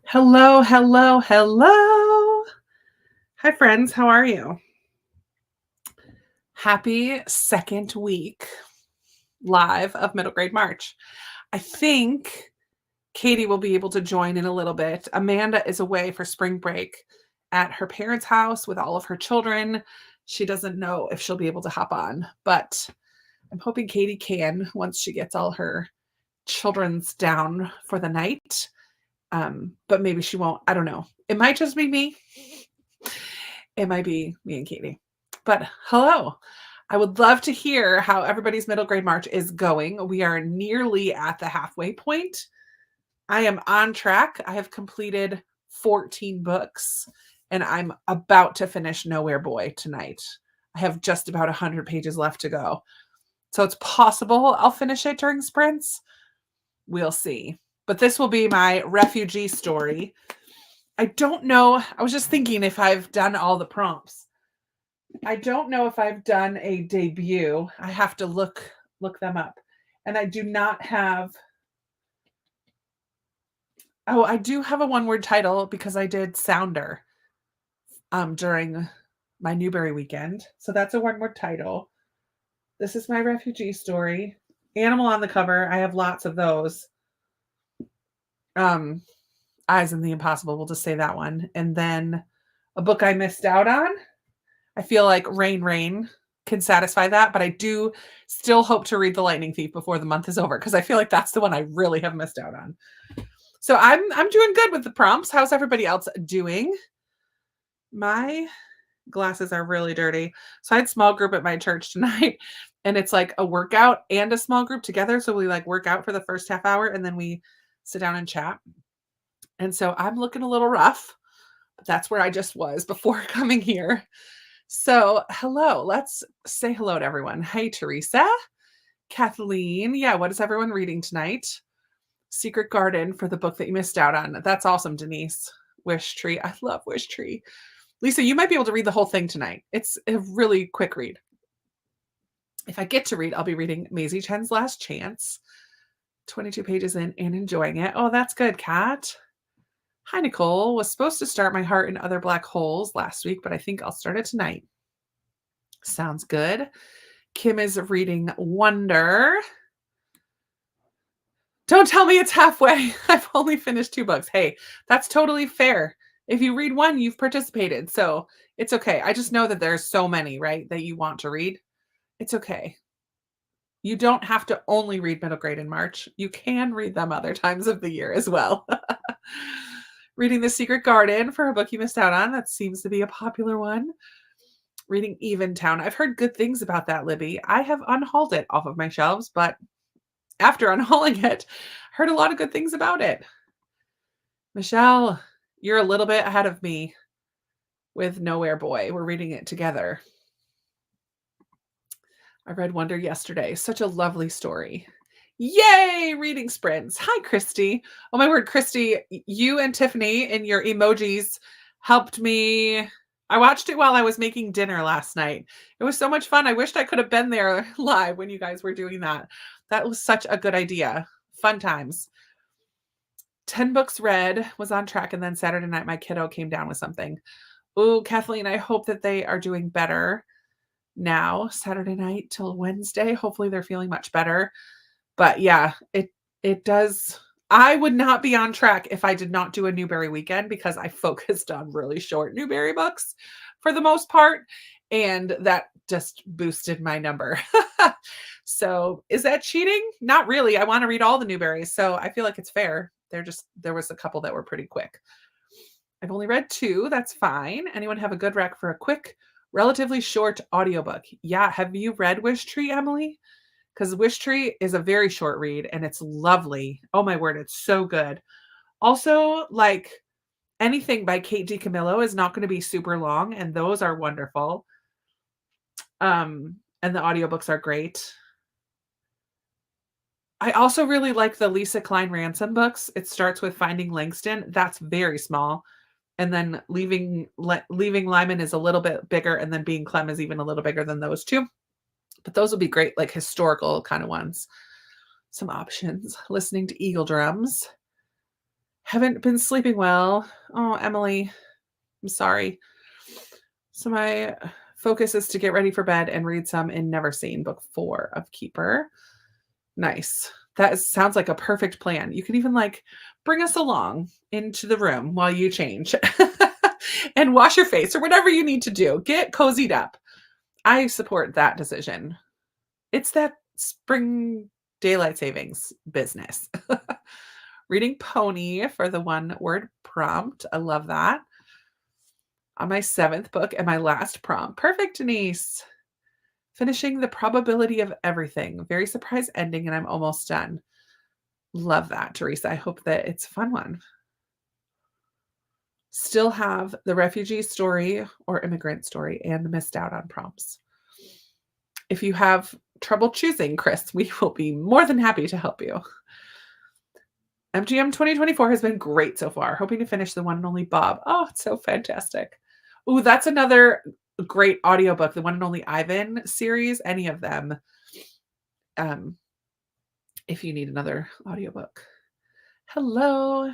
Hello, hello, hello. Hi, friends. How are you? Happy second week live of Middle Grade March. I think Katie will be able to join in a little bit. Amanda is away for spring break at her parents' house with all of her children. She doesn't know if she'll be able to hop on, but I'm hoping Katie can once she gets all her children's down for the night. But maybe she won't. I don't know. It might just be me. It might be me and Katie. But hello. I would love to hear how everybody's middle grade March is going. We are nearly at the halfway point. I am on track. I have completed 14 books and I'm about to finish Nowhere Boy tonight. I have just about 100 pages left to go. So it's possible I'll finish it during sprints. We'll see. But this will be my refugee story. I don't know. I was just thinking if I've done all the prompts. I don't know if I've done a debut. I have to look them up. And I do not have. Oh, I do have a one-word title because I did Sounder during my Newbery weekend. So that's a one-word title. This is my refugee story. Animal on the cover. I have lots of those. Eyes in the Impossible. We'll just say that one. And then a book I missed out on. I feel like Rain Rain can satisfy that, but I do still hope to read The Lightning Thief before the month is over because I feel like that's the one I really have missed out on. So I'm doing good with the prompts. How's everybody else doing? My glasses are really dirty. So I had small group at my church tonight and it's like a workout and a small group together. So we like work out for the first half hour and then we sit down and chat. And so I'm looking a little rough, but that's where I just was before coming here. So hello, let's say hello to everyone. Hey, Teresa, Kathleen. Yeah, what is everyone reading tonight? Secret Garden for the book that you missed out on. That's awesome, Denise. Wish Tree. I love Wish Tree. Lisa, you might be able to read the whole thing tonight. It's a really quick read. If I get to read, I'll be reading Maisie Chen's Last Chance. 22 pages in and enjoying it. Oh, that's good, Kat. Hi, Nicole. Was supposed to start My Heart in Other Black Holes last week, but I think I'll start it tonight. Sounds good. Kim is reading Wonder. Don't tell me it's halfway. I've only finished 2 books. Hey, that's totally fair. If you read one, you've participated. So it's okay. I just know that there's so many, right, that you want to read. It's okay. You don't have to only read middle grade in March. You can read them other times of the year as well. Reading The Secret Garden for a book you missed out on. That seems to be a popular one. Reading Eventown. I've heard good things about that, Libby. I have unhauled it off of my shelves, but after unhauling it, heard a lot of good things about it. Michelle, you're a little bit ahead of me with Nowhere Boy. We're reading it together. I read Wonder yesterday. Such a lovely story. Yay, reading sprints. Hi, Christy. Oh my word, Christy, you and Tiffany and your emojis helped me. I watched it while I was making dinner last night. It was so much fun. I wished I could have been there live when you guys were doing that. That was such a good idea. Fun times. 10 books read, was on track, and then Saturday night my kiddo came down with something. Oh, Kathleen, I hope that they are doing better now. Saturday night till Wednesday. Hopefully they're feeling much better. But yeah, it does. I would not be on track if I did not do a Newbery weekend because I focused on really short Newbery books for the most part. And that just boosted my number. So is that cheating? Not really. I want to read all the Newberries. So I feel like it's fair. There was a couple that were pretty quick. I've only read 2. That's fine. Anyone have a good rec for a quick, relatively short audiobook? Yeah. Have you read Wish Tree, Emily? Because Wish Tree is a very short read and it's lovely. Oh my word, it's so good. Also, like anything by Kate DiCamillo is not going to be super long, and those are wonderful. And the audiobooks are great. I also really like the Lisa Klein Ransom books. It starts with Finding Langston. That's very small. And then Leaving Lyman is a little bit bigger, and then Being Clem is even a little bigger than those two. But those would be great, like historical kind of ones. Some options. Listening to Eagle Drums. Haven't been sleeping well. Oh, Emily, I'm sorry. So my focus is to get ready for bed and read some in Never Seen, book 4 of Keeper. Nice. Sounds like a perfect plan. You can even like bring us along into the room while you change and wash your face or whatever you need to do. Get cozied up. I support that decision. It's that spring daylight savings business. Reading Pony for the 1-word prompt. I love that. On my 7th book and my last prompt. Perfect, Denise. Finishing The Probability of Everything. Very surprise ending, and I'm almost done. Love that, Teresa. I hope that it's a fun one. Still have The Refugee Story or Immigrant Story and Missed Out on prompts. If you have trouble choosing, Chris, we will be more than happy to help you. MGM 2024 has been great so far. Hoping to finish The One and Only Bob. Oh, it's so fantastic. Ooh, that's another great audiobook, The One and Only Ivan series, any of them. If you need another audiobook. Hello,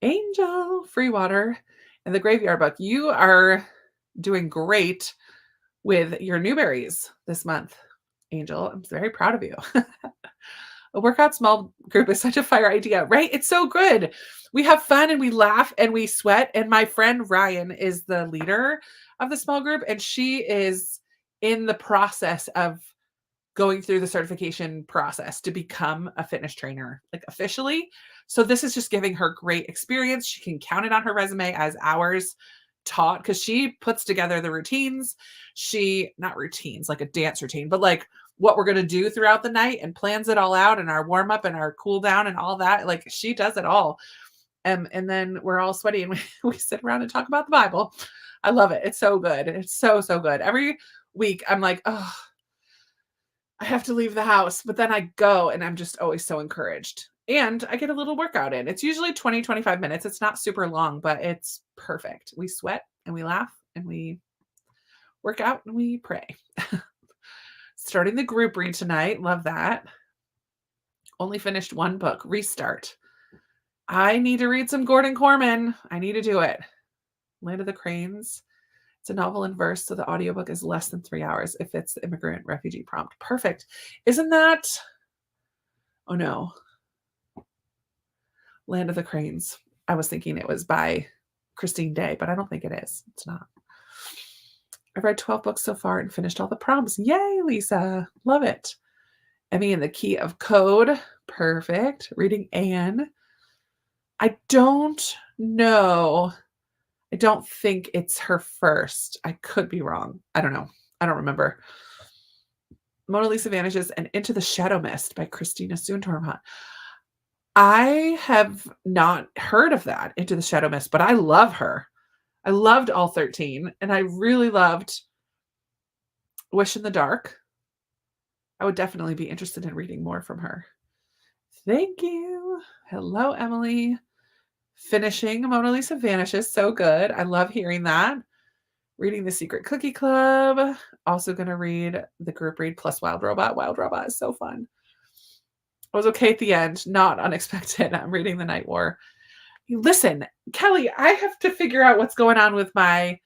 Angel, Free Water, and The Graveyard Book. You are doing great with your Newberries this month, Angel. I'm very proud of you. A workout small group is such a fire idea, right? It's so good. We have fun and we laugh and we sweat. And my friend Ryan is the leader of the small group, and she is in the process of going through the certification process to become a fitness trainer, like officially. So this is just giving her great experience. She can count it on her resume as hours taught because she puts together the routines. Not routines like a dance routine, but like what we're going to do throughout the night and plans it all out, and our warm up and our cool down and all that. Like she does it all. And then we're all sweaty and we sit around and talk about the Bible. I love it. It's so good. It's so, so good. Every week I'm like, oh, I have to leave the house, but then I go and I'm just always so encouraged. And I get a little workout in. It's usually 20, 25 minutes. It's not super long, but it's perfect. We sweat and we laugh and we work out and we pray. Starting the group read tonight. Love that. Only finished 1 book. Restart. I need to read some Gordon Corman. I need to do it. Land of the Cranes. It's a novel in verse, so the audiobook is less than 3 hours if it's the immigrant refugee prompt. Perfect. Isn't that... Oh, no. Land of the Cranes. I was thinking it was by Christine Day, but I don't think it is. It's not. I've read 12 books so far and finished all the prompts. Yay, Lisa. Love it. Emmy and the Key of Code. Perfect. Reading Anne. I don't know. I don't think it's her first. I could be wrong. I don't know. I don't remember. Mona Lisa Vanishes and Into the Shadow Mist by Christina Soontormont. I have not heard of that, Into the Shadow Mist, but I love her. I loved all 13, and I really loved Wish in the Dark. I would definitely be interested in reading more from her. Thank you. Hello, Emily. Finishing Mona Lisa Vanishes. So good. I love hearing that. Reading The Secret Cookie Club. Also going to read the group read plus Wild Robot. Wild Robot is so fun. I was okay at the end. Not unexpected. I'm reading The Night War. Listen, Kelly, I have to figure out what's going on with my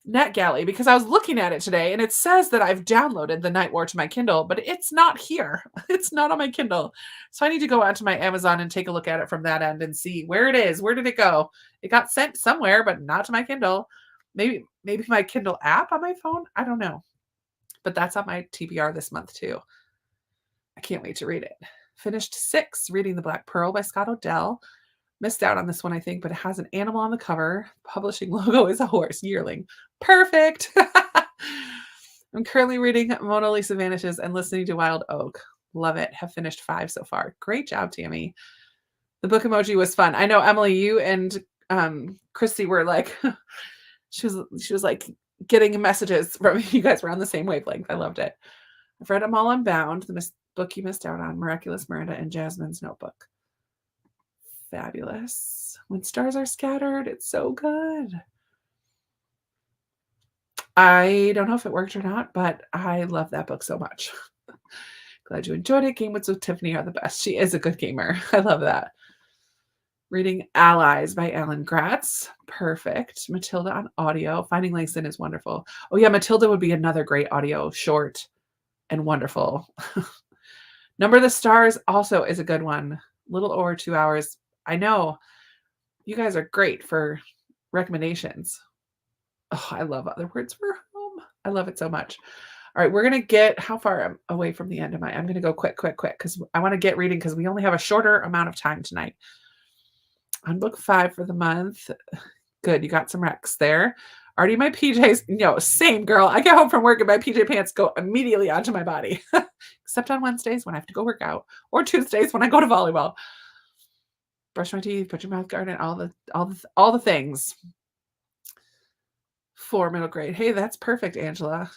NetGalley because I was looking at it today and it says that I've downloaded The Night War to my Kindle, but it's not here. It's not on my Kindle. So I need to go out to my Amazon and take a look at it from that end and see where it is. Where did it go? It got sent somewhere, but not to my Kindle. Maybe my Kindle app on my phone. I don't know. But that's on my TBR this month too. I can't wait to read it. Finished 6, reading The Black Pearl by Scott O'Dell. Missed out on this one, I think, but it has an animal on the cover. Publishing logo is a horse, yearling. Perfect. I'm currently reading Mona Lisa Vanishes and listening to Wild Oak. Love it. Have finished 5 so far. Great job, Tammy. The book emoji was fun. I know, Emily, you and Christy were like, she was like getting messages from you guys were on the same wavelength. I loved it. I've read them all unbound. The book you missed out on, Miraculous Miranda and Jasmine's Notebook. Fabulous. When Stars Are Scattered. It's so good. I don't know if it worked or not, but I love that book so much. Glad you enjoyed it. Game Woods with Tiffany are the best. She is a good gamer. I love that. Reading Allies by Alan Gratz. Perfect. Matilda on audio. Finding Langston is wonderful. Oh yeah, Matilda would be another great audio, short and wonderful. Number of the Stars also is a good one. Little over 2 hours. I know you guys are great for recommendations. Oh, I love Other Words for Home. I love it so much. All right, we're going to get, how far away from the end am I? I'm going to go quick, because I want to get reading because we only have a shorter amount of time tonight. On book 5 for the month. Good, you got some recs there. Already my PJs, same girl. I get home from work and my PJ pants go immediately onto my body. Except on Wednesdays when I have to go work out, or Tuesdays when I go to volleyball. Brush my teeth, put your mouth guard in, all the things. For middle grade. Hey, that's perfect, Angela.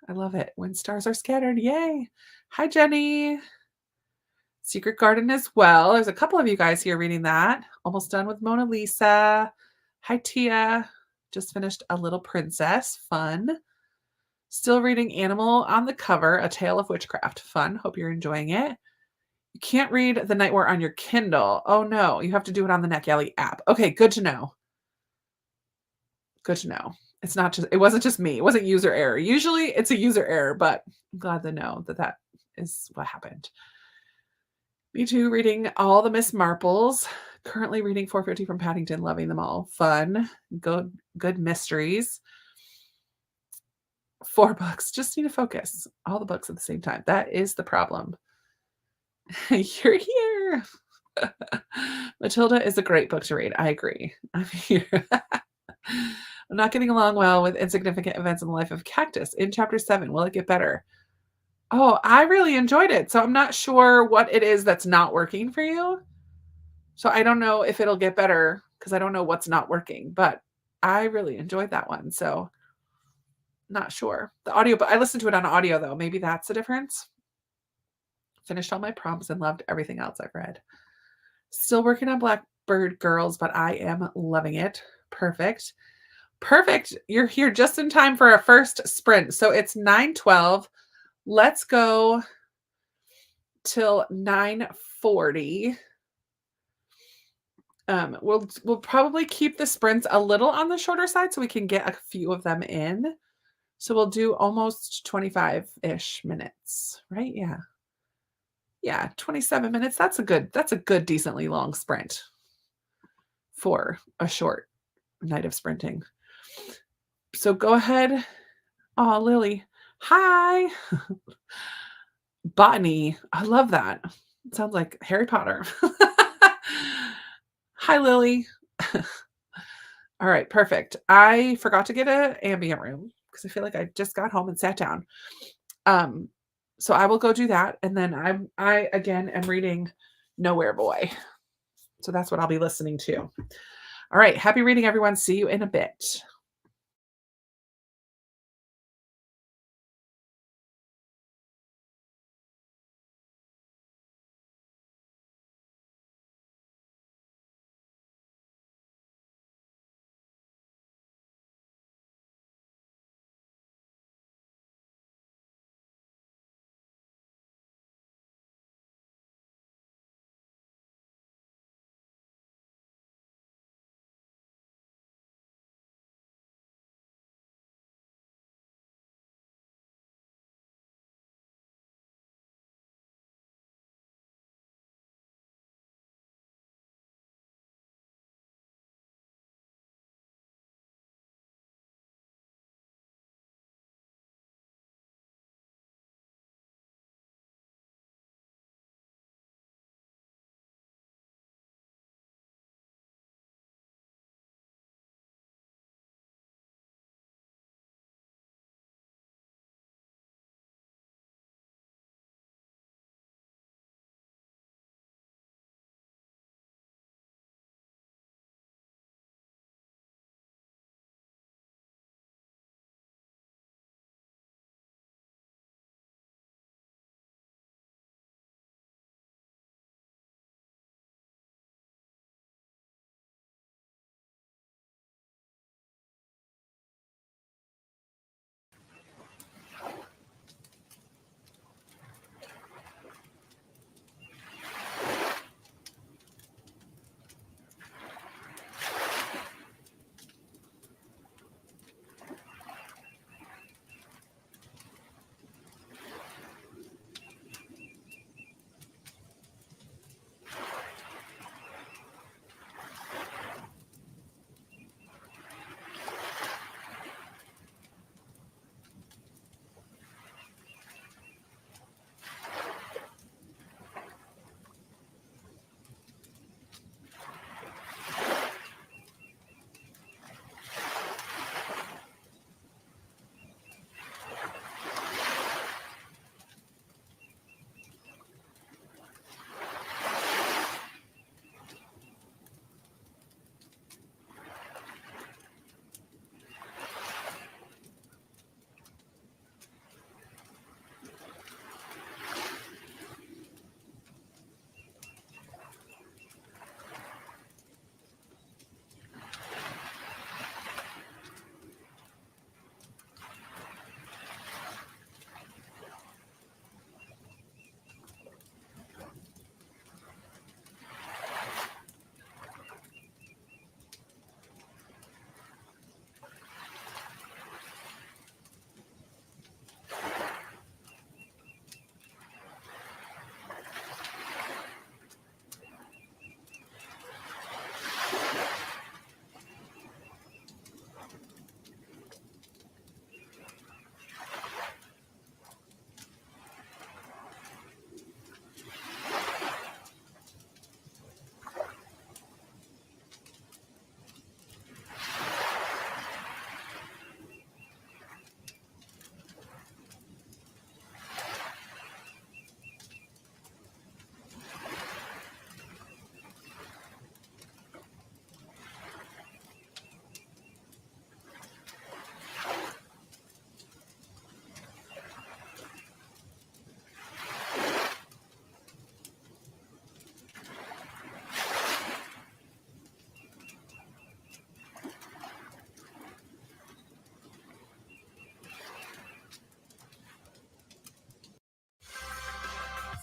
I love it. When Stars Are Scattered. Yay. Hi, Jenny. Secret Garden as well. There's a couple of you guys here reading that. Almost done with Mona Lisa. Hi, Tia. Just finished A Little Princess. Fun. Still reading Animal on the Cover, A Tale of Witchcraft. Fun. Hope you're enjoying it. You can't read The Night War on your Kindle. Oh, no. You have to do it on the NetGalley app. Okay, good to know. Good to know. It wasn't just me. It wasn't user error. Usually it's a user error, but I'm glad to know that is what happened. Me too, reading all the Miss Marples. Currently reading 450 from Paddington, loving them all. Fun, good mysteries. 4 books, just need to focus. All the books at the same time. That is the problem. You're here. Matilda is a great book to read. I agree. I'm here. I'm not getting along well with insignificant events in the life of Cactus. In chapter 7, will it get better? Oh, I really enjoyed it. So I'm not sure what it is that's not working for you. So I don't know if it'll get better because I don't know what's not working, but I really enjoyed that one. So not sure. The audio, but I listened to it on audio though. Maybe that's the difference. Finished all my prompts and loved everything else I've read. Still working on Blackbird Girls, but I am loving it. Perfect. You're here just in time for our first sprint. So it's 9:12. Let's go till 9:40. We'll probably keep the sprints a little on the shorter side so we can get a few of them in. So we'll do almost 25-ish minutes, right? Yeah. Yeah, 27 minutes. That's a good, decently long sprint for a short night of sprinting. So go ahead. Oh, Lily. Hi. Botany. I love that. It sounds like Harry Potter. Hi, Lily. All right, perfect. I forgot to get an ambient room because I feel like I just got home and sat down. So I will go do that. And then I again am reading Nowhere Boy. So that's what I'll be listening to. All right. Happy reading, everyone. See you in a bit.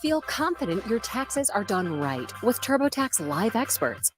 Feel confident your taxes are done right with TurboTax Live experts.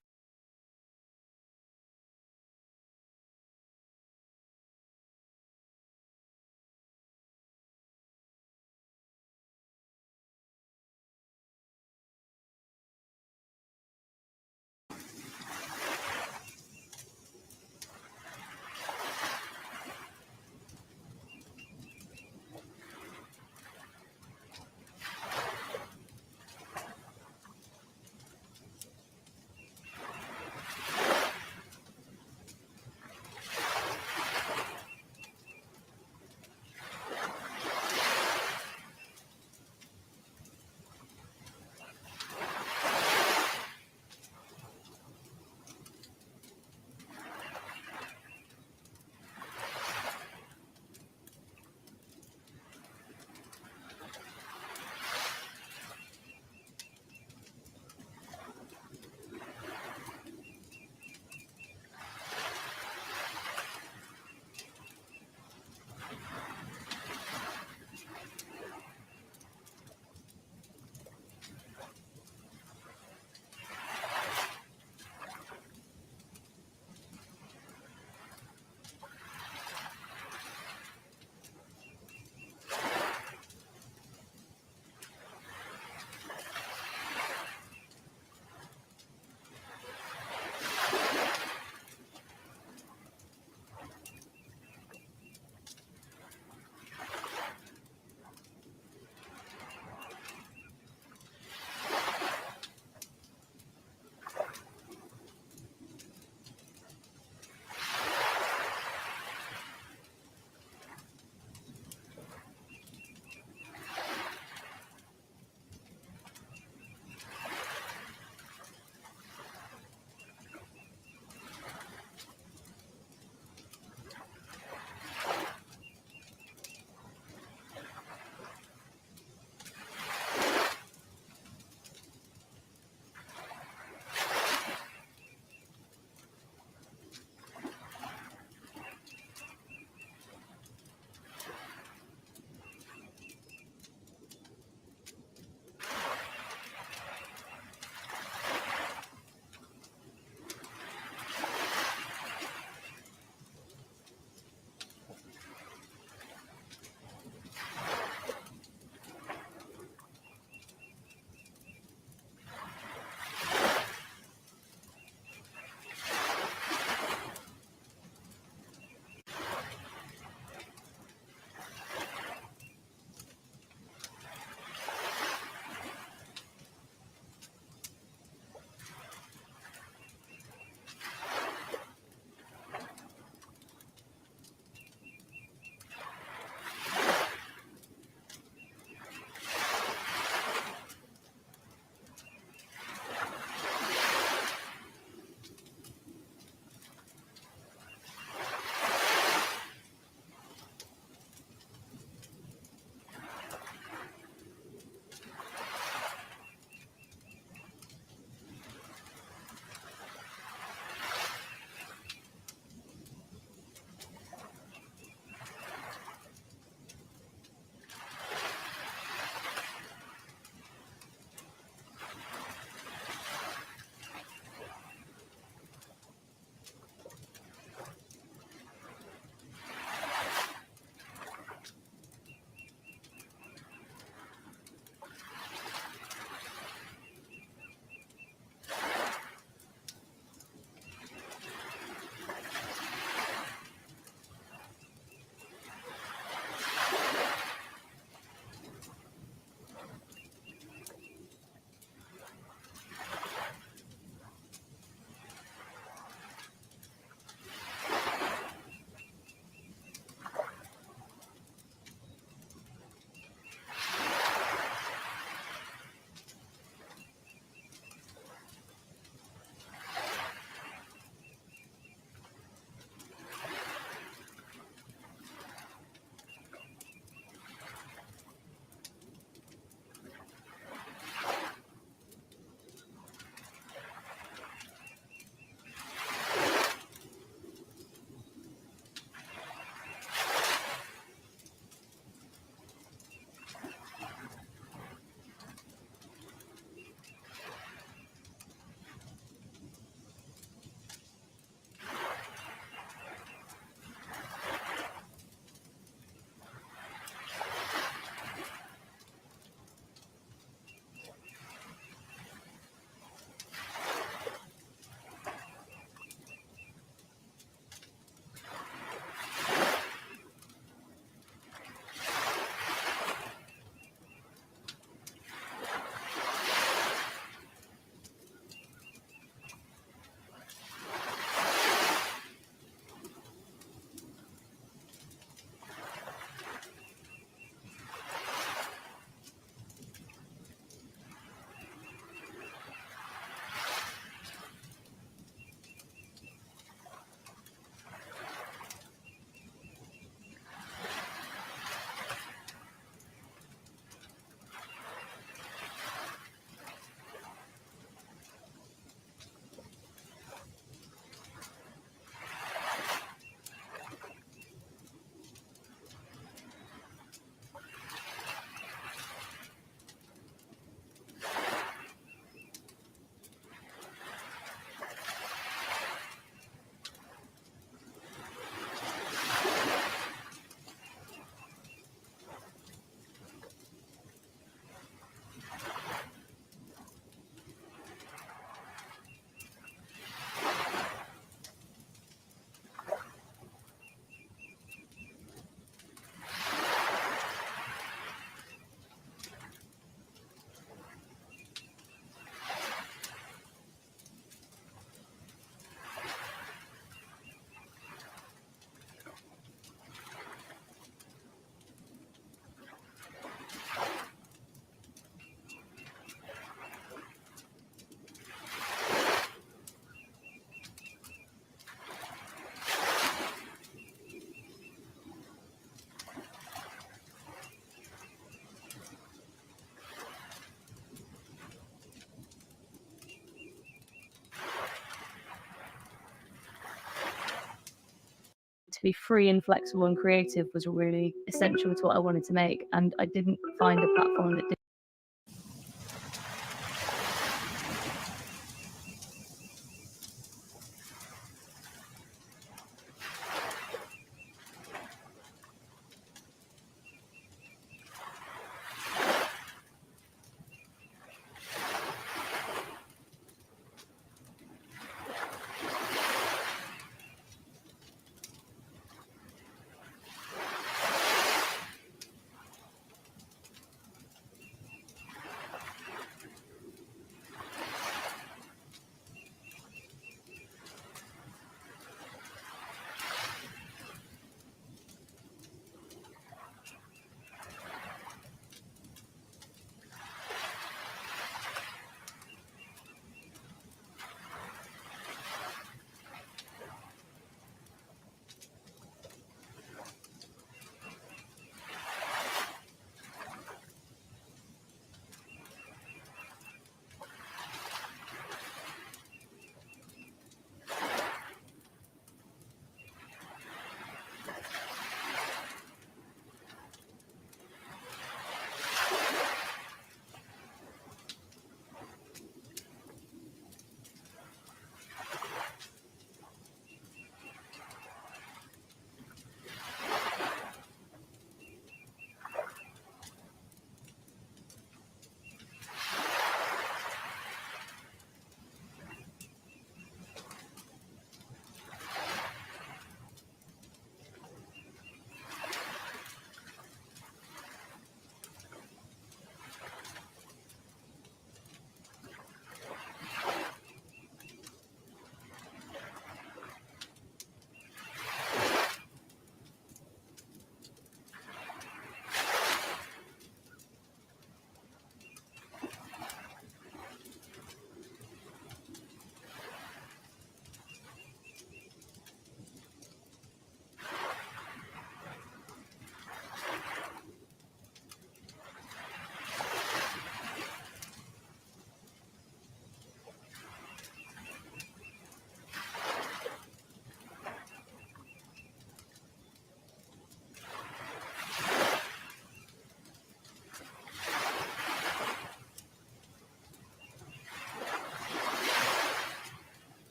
be free and flexible and creative was really essential to what I wanted to make. And I didn't find a platform that did.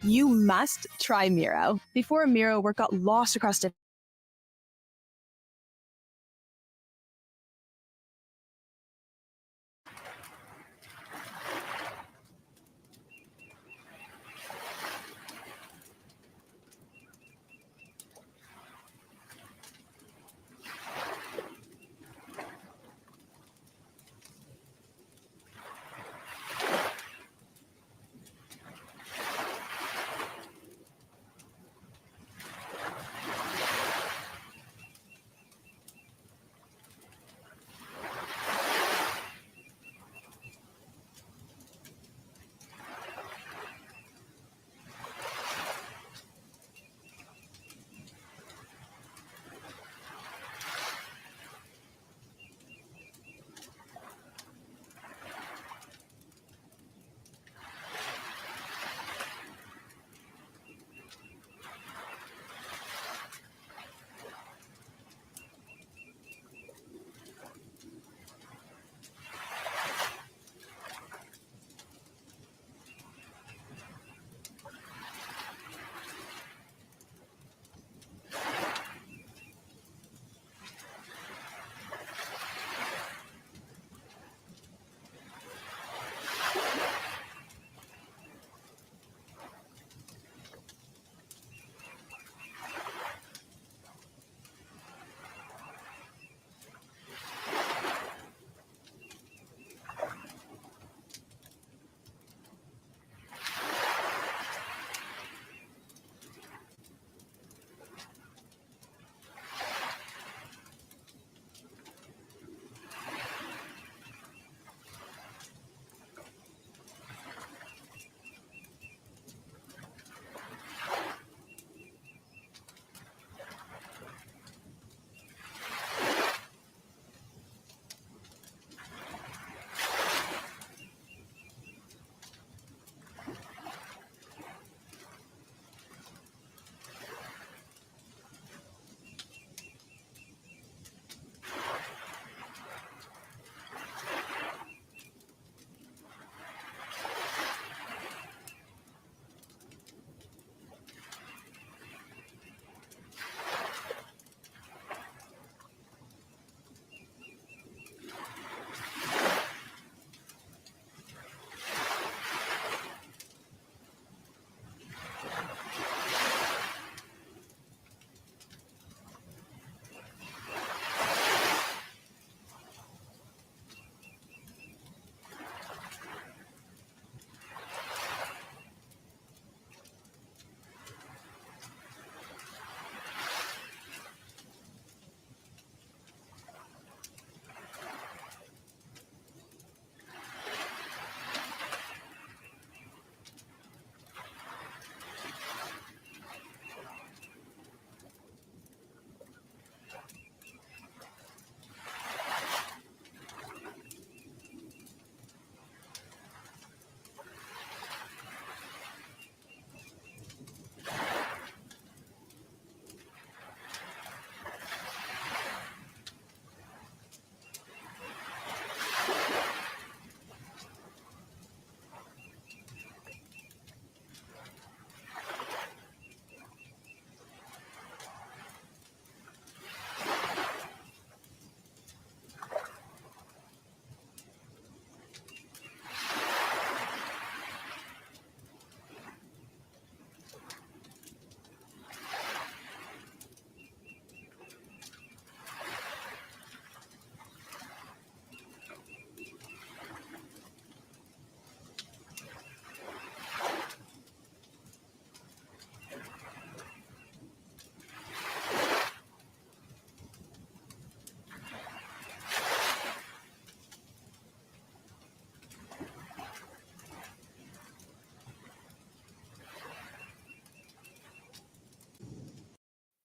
You must try Miro. Before Miro, work got lost across different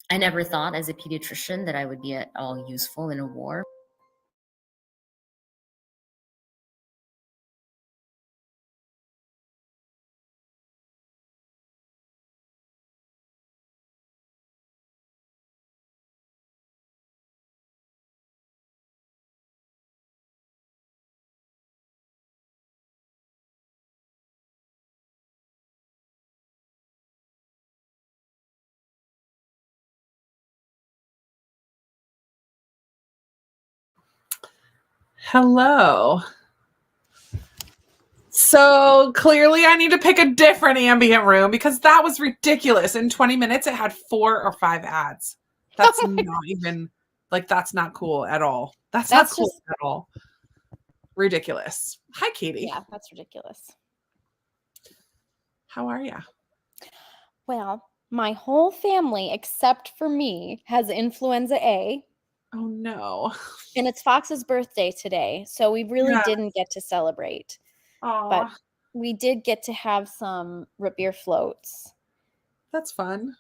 I never thought as a pediatrician that I would be at all useful in a war. Hello. So clearly I need to pick a different ambient room because that was ridiculous. In 20 minutes, it had 4 or 5 ads. That's not even like, that's not cool at all. That's not That's cool just at all. Ridiculous. Hi, Katie. yeah, that's ridiculous. How are you? Well, my whole family except for me has influenza A, Oh no. and it's Fox's birthday today, so we really Yeah. didn't get to celebrate. Oh, But we did get to have some root beer floats. that's fun.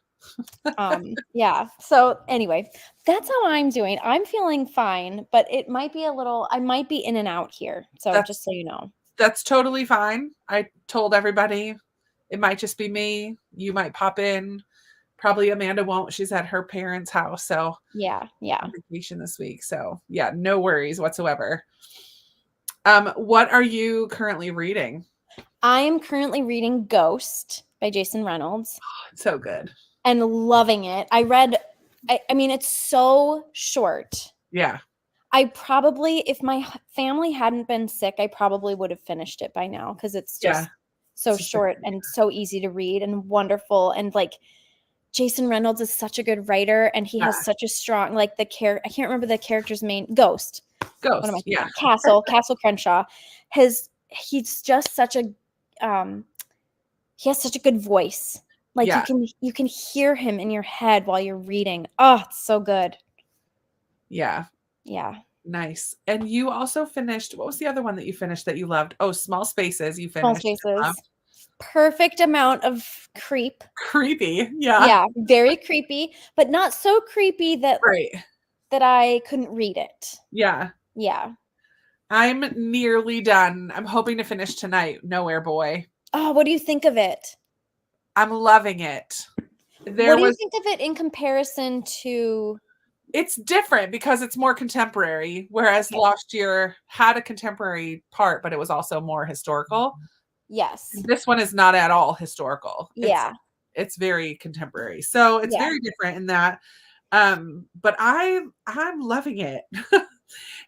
Yeah. So anyway, that's how I'm doing. I'm feeling fine, but it might be I might be in and out here. So That's- just so you know. That's totally fine. I told everybody it might just be me. You might pop in. Probably Amanda won't. She's at her parents' house. So Yeah. on vacation this week. So yeah, no worries whatsoever. What are you currently reading? I am currently reading Ghost by Jason Reynolds It's so good. and loving it. I mean, it's so short. Yeah. I probably, if my family hadn't been sick, I probably would have finished it by now because it's just Yeah. so It's just short and so easy to read and wonderful. And like Jason Reynolds is such a good writer and he Yeah. has such a strong, like the character, I can't remember the character's main, Ghost. Ghost. What am I Yeah. thinking? Castle Crenshaw. He's just such a, he has such a good voice. Like Yeah. you can hear him in your head while you're reading. Oh, it's so good. Yeah. Yeah. Nice. And you also finished, what was the other one that you finished that you loved? Oh, Small Spaces. You Small finished. Spaces. Perfect amount of creep. Creepy. Yeah. Yeah, very creepy, but not so creepy that Right. I couldn't read it. Yeah. Yeah. I'm nearly done. I'm hoping to finish tonight. Nowhere Boy. Oh, what do you think of it? I'm loving it. What do you think of it in comparison to? It's different because it's more contemporary, whereas Lost Year had a contemporary part, but it was also more historical. Yes. This one is not at all historical. Yeah. It's very contemporary. So it's Yeah. very different in that. But I'm loving it.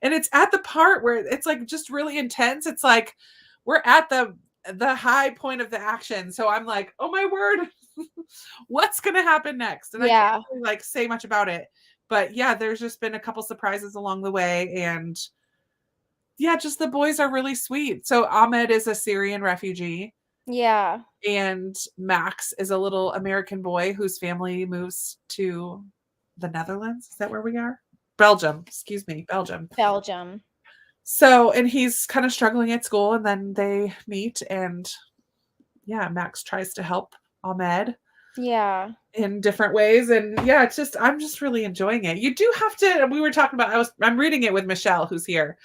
And it's at the part where it's like just really intense. It's like we're at the high point of the action. So I'm like, oh my word, what's gonna happen next? And I can't really like say much about it. But yeah, there's just been a couple surprises along the way. And yeah, just the boys are really sweet. So Ahmed is a Syrian refugee. Yeah. And Max is a little American boy whose family moves to the Netherlands. Is that where we are? Belgium. Excuse me. Belgium. So, and he's kind of struggling at school, and then they meet, and yeah, Max tries to help Ahmed. Yeah. In different ways. And yeah, it's just, I'm just really enjoying it. You do have to, we were talking about, I'm reading it with Michelle, who's here.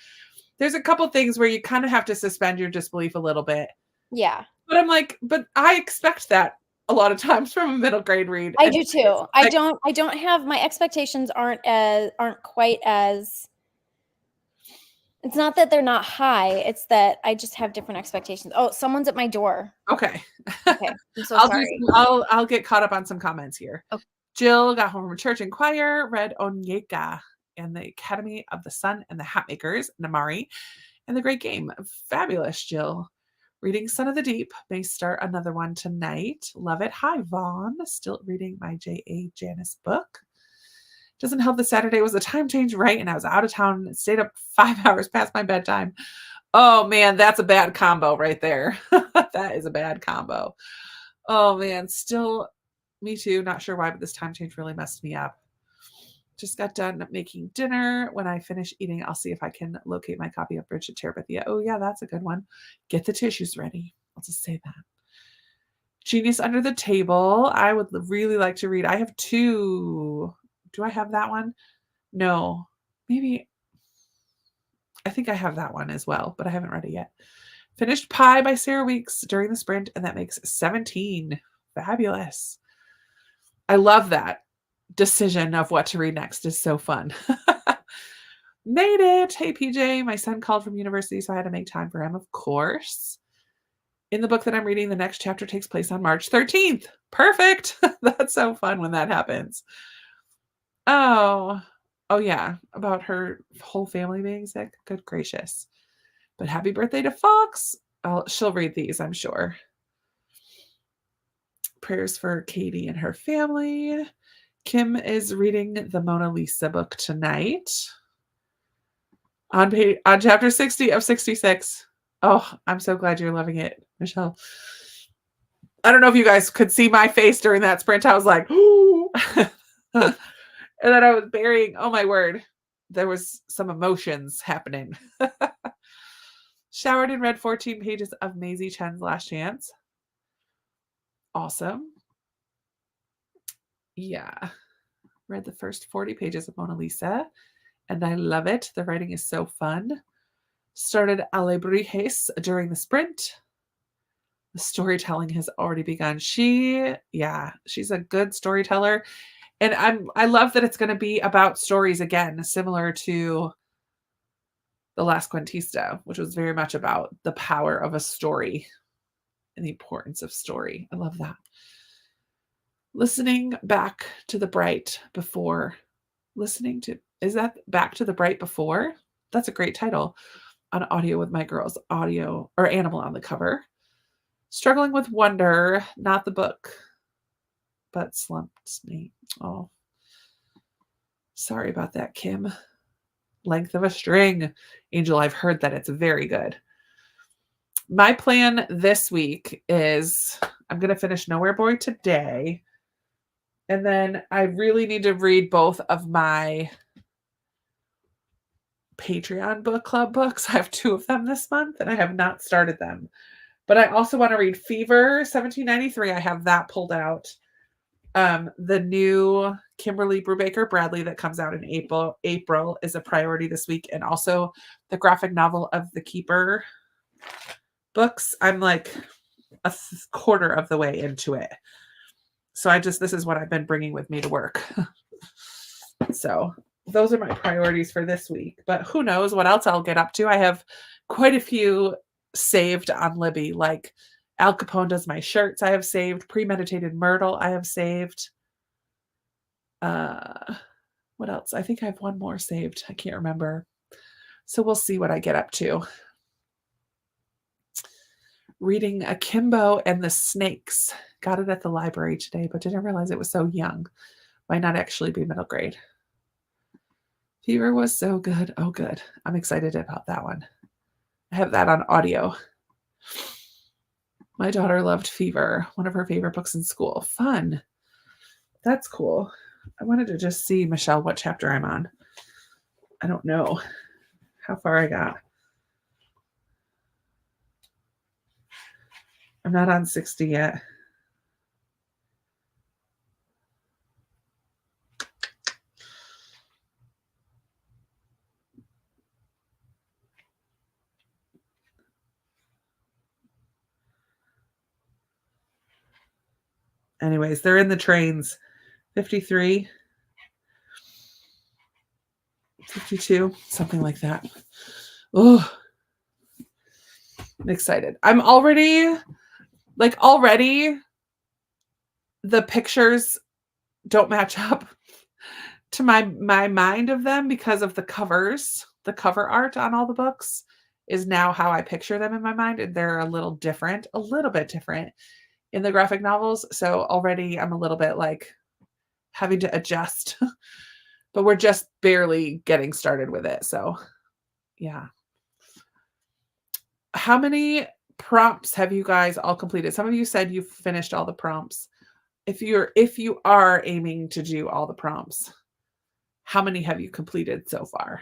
There's a couple things where you kind of have to suspend your disbelief a little bit. Yeah. But I'm like, but I expect that a lot of times from a middle grade read. I do too. I don't have, my expectations aren't quite as, it's not that they're not high. It's that I just have different expectations. Oh, someone's at my door. Okay. Okay. I'm so sorry. I'll get caught up on some comments here. Okay. Jill got home from church and choir, read Onyeka and the Academy of the Sun and the Hatmakers, Namari, and the Great Game. Fabulous, Jill. Reading Son of the Deep. May start another one tonight. Love it. Hi, Vaughn. Still reading my J.A. Janice book. Doesn't help that Saturday was a time change, right? And I was out of town and stayed up 5 hours past my bedtime. Oh, man, that's a bad combo right there. That is a bad combo. Oh, man, still, me too. Not sure why, but this time change really messed me up. Just got done making dinner. When I finish eating, I'll see if I can locate my copy of Bridget Terabithia. Oh, yeah, that's a good one. Get the tissues ready. I'll just say that. Genius Under the Table. I would really like to read. I have 2. Do I have that one? No. Maybe. I think I have that one as well, but I haven't read it yet. Finished Pie by Sarah Weeks during the sprint, and that makes 17. Fabulous. I love that decision of what to read next. Is so fun. Made it. Hey, PJ. My son called from university, so I had to make time for him, of course. In the book that I'm reading, the next chapter takes place on March 13th. Perfect. That's so fun when that happens. Oh, Oh yeah, about her whole family being sick. Good gracious. But happy birthday to Fox. She'll read these, I'm sure. Prayers for Katie and her family. Kim is reading the Mona Lisa book tonight. On chapter 60 of 66. Oh, I'm so glad you're loving it, Michelle. I don't know if you guys could see my face during that sprint. I was like, ooh. And then I was burying, oh my word, there was some emotions happening. Showered and read 14 pages of Maisie Chen's Last Chance. Awesome. Yeah. Read the first 40 pages of Mona Lisa, and I love it. The writing is so fun. Started Alebrijes during the sprint. The storytelling has already begun. She's a good storyteller. And I love that it's going to be about stories again, similar to The Last Cuentista, which was very much about the power of a story and the importance of story. I love that. Listening back to the bright before. Is that Back to the Bright Before? That's a great title. On Audio with My Girls, audio or animal on the cover. Struggling with Wonder, not the book, but slumped me. Oh, sorry about that, Kim. Length of a String. Angel, I've heard that it's very good. My plan this week is I'm going to finish Nowhere Boy today. And then I really need to read both of my Patreon book club books. I have 2 of them this month and I have not started them. But I also want to read Fever 1793. I have that pulled out. The new Kimberly Brubaker Bradley that comes out in April is a priority this week. And also the graphic novel of The Keeper books. I'm like a quarter of the way into it. So this is what I've been bringing with me to work. So those are my priorities for this week. But who knows what else I'll get up to. I have quite a few saved on Libby, like Al Capone Does My Shirts I have saved, Premeditated Myrtle I have saved. What else? I think I have one more saved. I can't remember. So we'll see what I get up to. Reading Akimbo and the Snakes. Got it at the library today, but didn't realize it was so young. Might not actually be middle grade. Fever was so good. Oh, good. I'm excited about that one. I have that on audio. My daughter loved Fever, one of her favorite books in school. Fun. That's cool. I wanted to just see, Michelle, what chapter I'm on. I don't know how far I got. I'm not on 60 yet. Anyways, they're in the trains. 53, 52, something like that. Oh, I'm excited. I'm already the pictures don't match up to my mind of them because of the covers. The cover art on all the books is now how I picture them in my mind, and they're a little bit different in the graphic novels. So already I'm a little bit like having to adjust, but we're just barely getting started with it. So yeah. How many prompts have you guys all completed? Some of you said you've finished all the prompts. If you are aiming to do all the prompts, how many have you completed so far?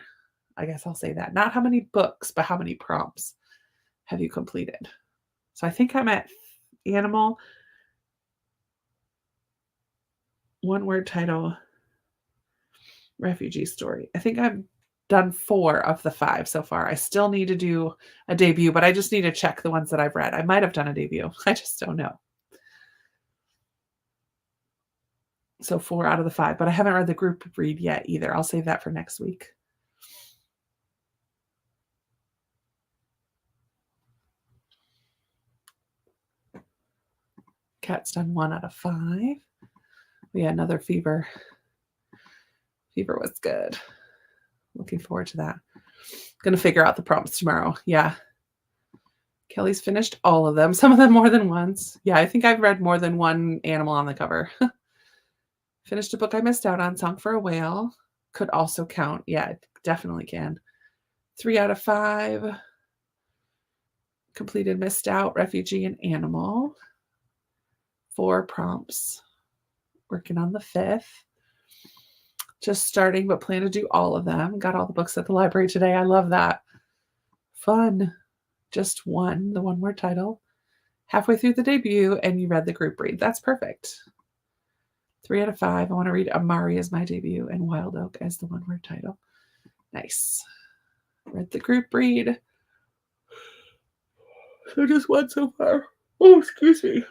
I guess I'll say that. Not how many books, but how many prompts have you completed? So I think I'm at animal, one word title, refugee story. I think I've done 4 of the 5 so far. I still need to do a debut, but I just need to check the ones that I've read. I might have done a debut. I just don't know. So 4 out of the 5, but I haven't read the group read yet either. I'll save that for next week. Cat's done 1 out of 5. We had another Fever Fever was good. Looking forward to that. Gonna figure out the prompts tomorrow. Yeah. Kelly's finished all of them, some of them more than once. Yeah, I think I've read more than one animal on the cover. Finished a book I missed out on, Song for a Whale. Could also count. Yeah, it definitely can. 3 out of 5. Completed Missed Out, Refugee, and Animal. 4 prompts. Working on the 5th. Just starting, but plan to do all of them. Got all the books at the library today. I love that. Fun. Just one, the one-word title. Halfway through the debut, and you read the group read. That's perfect. 3 out of 5. I want to read Amari as my debut and Wild Oak as the one-word title. Nice. Read the group read. So just one so far. Oh, excuse me.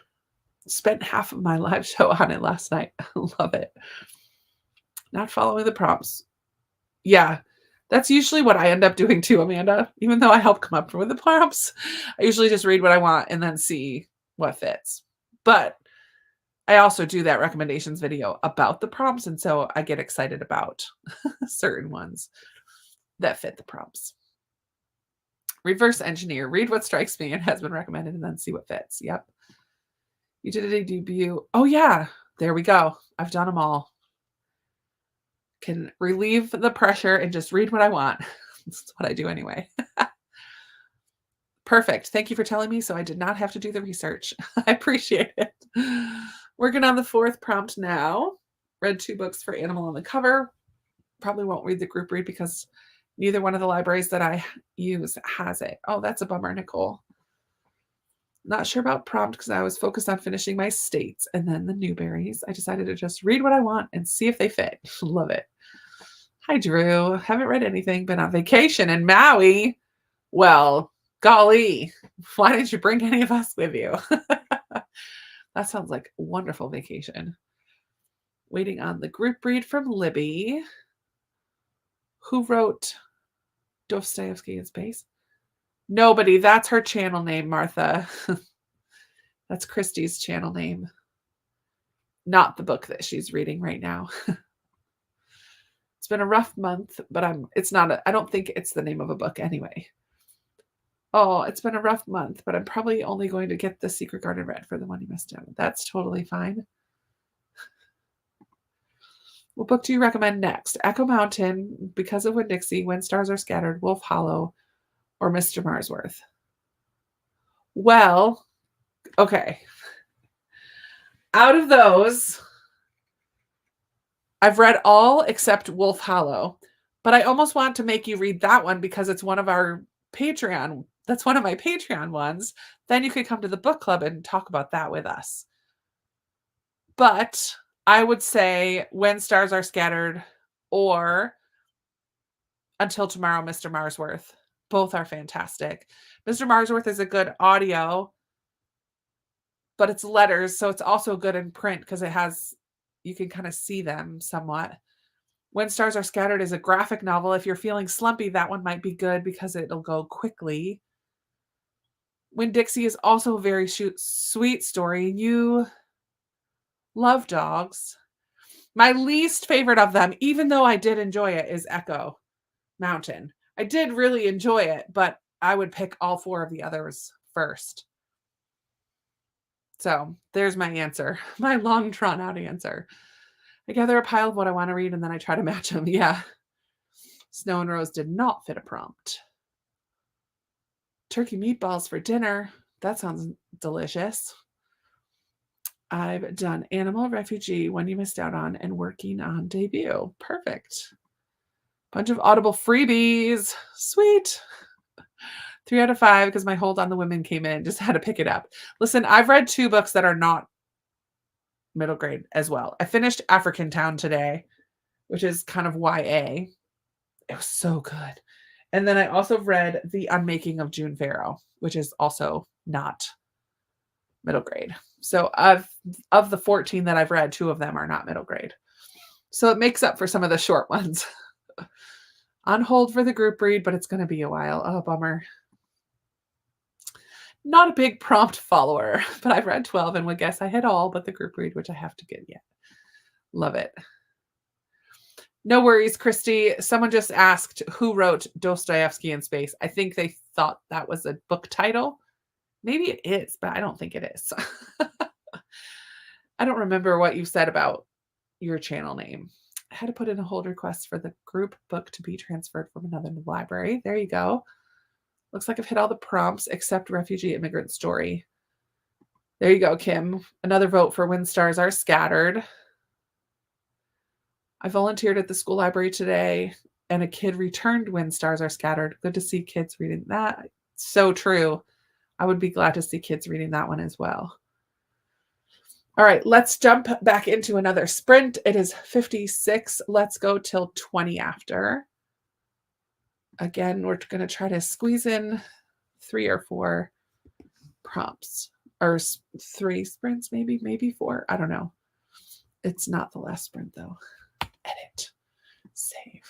Spent half of my live show on it last night. Love it. Not following the prompts. Yeah, that's usually what I end up doing too, Amanda. Even though I help come up with the prompts, I usually just read what I want and then see what fits. But I also do that recommendations video about the prompts, and so I get excited about certain ones that fit the prompts. Reverse engineer. Read what strikes me and has been recommended and then see what fits. Yep. You did a debut. Oh, yeah. There we go. I've done them all. Can relieve the pressure and just read what I want. That's what I do anyway. Perfect. Thank you for telling me so I did not have to do the research. I appreciate it. Working on the 4th prompt now. Read 2 books for Animal on the Cover. Probably won't read the group read because neither one of the libraries that I use has it. Oh, that's a bummer, Nicole. Not sure about prompt because I was focused on finishing my states and then the Newberries. I decided to just read what I want and see if they fit. Love it. Hi, Drew. Haven't read anything. Been on vacation in Maui. Well, golly, why didn't you bring any of us with you? That sounds like a wonderful vacation. Waiting on the group read from Libby. Who wrote Dostoevsky in Space? Nobody. That's her channel name, Martha. That's Christy's channel name. Not the book that she's reading right now. It's been a rough month, but I don't think it's the name of a book anyway. Oh, it's been a rough month, but I'm probably only going to get The Secret Garden read for the one you missed out. That's totally fine. What book do you recommend next? Echo Mountain, Because of Winn-Dixie, When Stars Are Scattered, Wolf Hollow, or Mr. Marsworth? Well, okay. Out of those, I've read all except Wolf Hollow, but I almost want to make you read that one because it's one of our Patreon. That's one of my Patreon ones. Then you could come to the book club and talk about that with us. But I would say When Stars Are Scattered or Until Tomorrow, Mr. Marsworth. Both are fantastic. Mr. Marsworth is a good audio, but it's letters, so it's also good in print because you can kind of see them somewhat. When Stars Are Scattered is a graphic novel. If you're feeling slumpy, that one might be good because it'll go quickly. Winn-Dixie is also a very sweet story. You love dogs. My least favorite of them, even though I did enjoy it, is Echo Mountain. I did really enjoy it, but I would pick all 4 of the others first. So there's my answer, my long drawn out answer. I gather a pile of what I want to read and then I try to match them. Yeah. Snow and Rose did not fit a prompt. Turkey meatballs for dinner. That sounds delicious. I've done Animal, Refugee, One You Missed Out On, and working on debut. Perfect. Bunch of Audible freebies. Sweet. 3 out of 5 because my Hold on the Women came in. Just had to pick it up. Listen, I've read 2 books that are not middle grade as well. I finished African Town today, which is kind of YA. It was so good. And then I also read The Unmaking of June Farrow, which is also not middle grade. So of the 14 that I've read, 2 of them are not middle grade. So it makes up for some of the short ones. On hold for the group read, but it's going to be a while. Oh, bummer. Not a big prompt follower, but I've read 12 and would guess I hit all but the group read, which I have to get yet. Love it. No worries, Christy. Someone just asked who wrote Dostoevsky in Space. I think they thought that was a book title. Maybe it is, but I don't think it is. I don't remember what you said about your channel name. I had to put in a hold request for the group book to be transferred from another library. There you go. Looks like I've hit all the prompts except Refugee Immigrant Story. There you go, Kim. Another vote for When Stars Are Scattered. I volunteered at the school library today and a kid returned When Stars Are Scattered. Good to see kids reading that. So true. I would be glad to see kids reading that one as well. All right, let's jump back into another sprint. It is 56. Let's go till 20 after. Again, we're going to try to squeeze in 3 or 4 prompts, or 3 sprints, maybe 4. I don't know. It's not the last sprint though. Edit, save.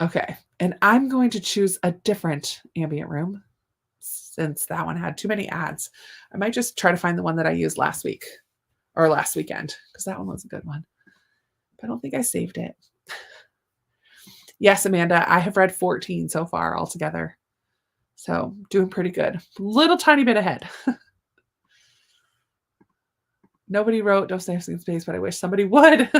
Okay, and I'm going to choose a different ambient room since that one had too many ads. I might just try to find the one that I used last week or last weekend because that one was a good one. But I don't think I saved it. Yes, Amanda, I have read 14 so far altogether. So doing pretty good. Little tiny bit ahead. Nobody wrote Dostoevsky in Space, but I wish somebody would.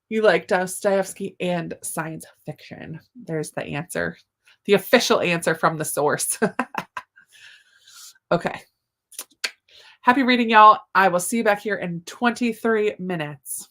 You like Dostoevsky and science fiction. There's the answer. The official answer from the source. Okay. Happy reading, y'all. I will see you back here in 23 minutes.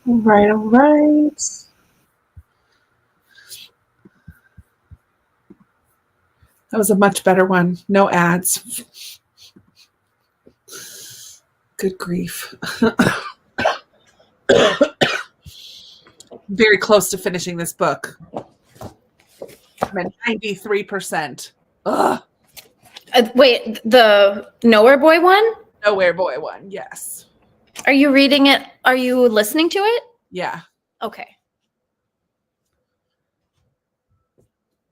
All right, all right. That was a much better one. No ads. Good grief. Very close to finishing this book. I'm at 93%. Ugh. Wait, the Nowhere Boy one? Nowhere Boy one. Yes. Are you reading it? Are you listening to it? Yeah. Okay.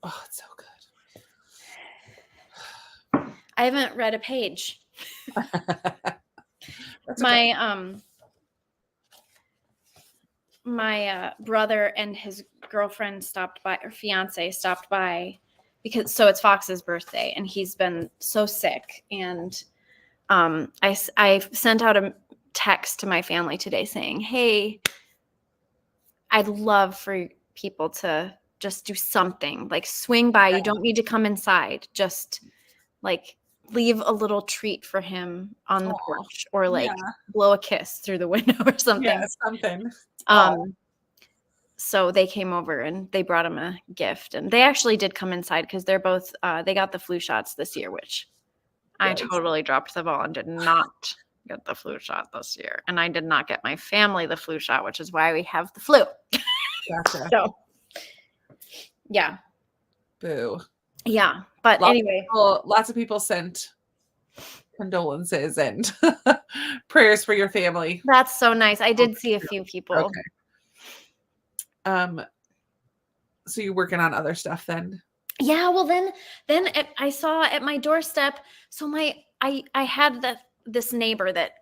Oh, it's so good. I haven't read a page. That's My okay. my brother and his girlfriend stopped by, or fiance stopped by, because so it's Fox's birthday and he's been so sick, and I sent out a text to my family today saying, hey, I'd love for people to just do something, like swing by. You don't need to come inside, just like leave a little treat for him on the porch, or like blow a kiss through the window or something. Yeah, something. So they came over and they brought him a gift, and they actually did come inside because they're both they got the flu shots this year, which I totally dropped the ball and did not get the flu shot this year. And I did not get my family the flu shot, which is why we have the flu. Gotcha. So yeah. Boo. Yeah. But anyway. Lots of people sent condolences and prayers for your family. That's so nice. I did see a few people. Okay. So you're working on other stuff then? Yeah, well then I saw at my doorstep. So I had this neighbor that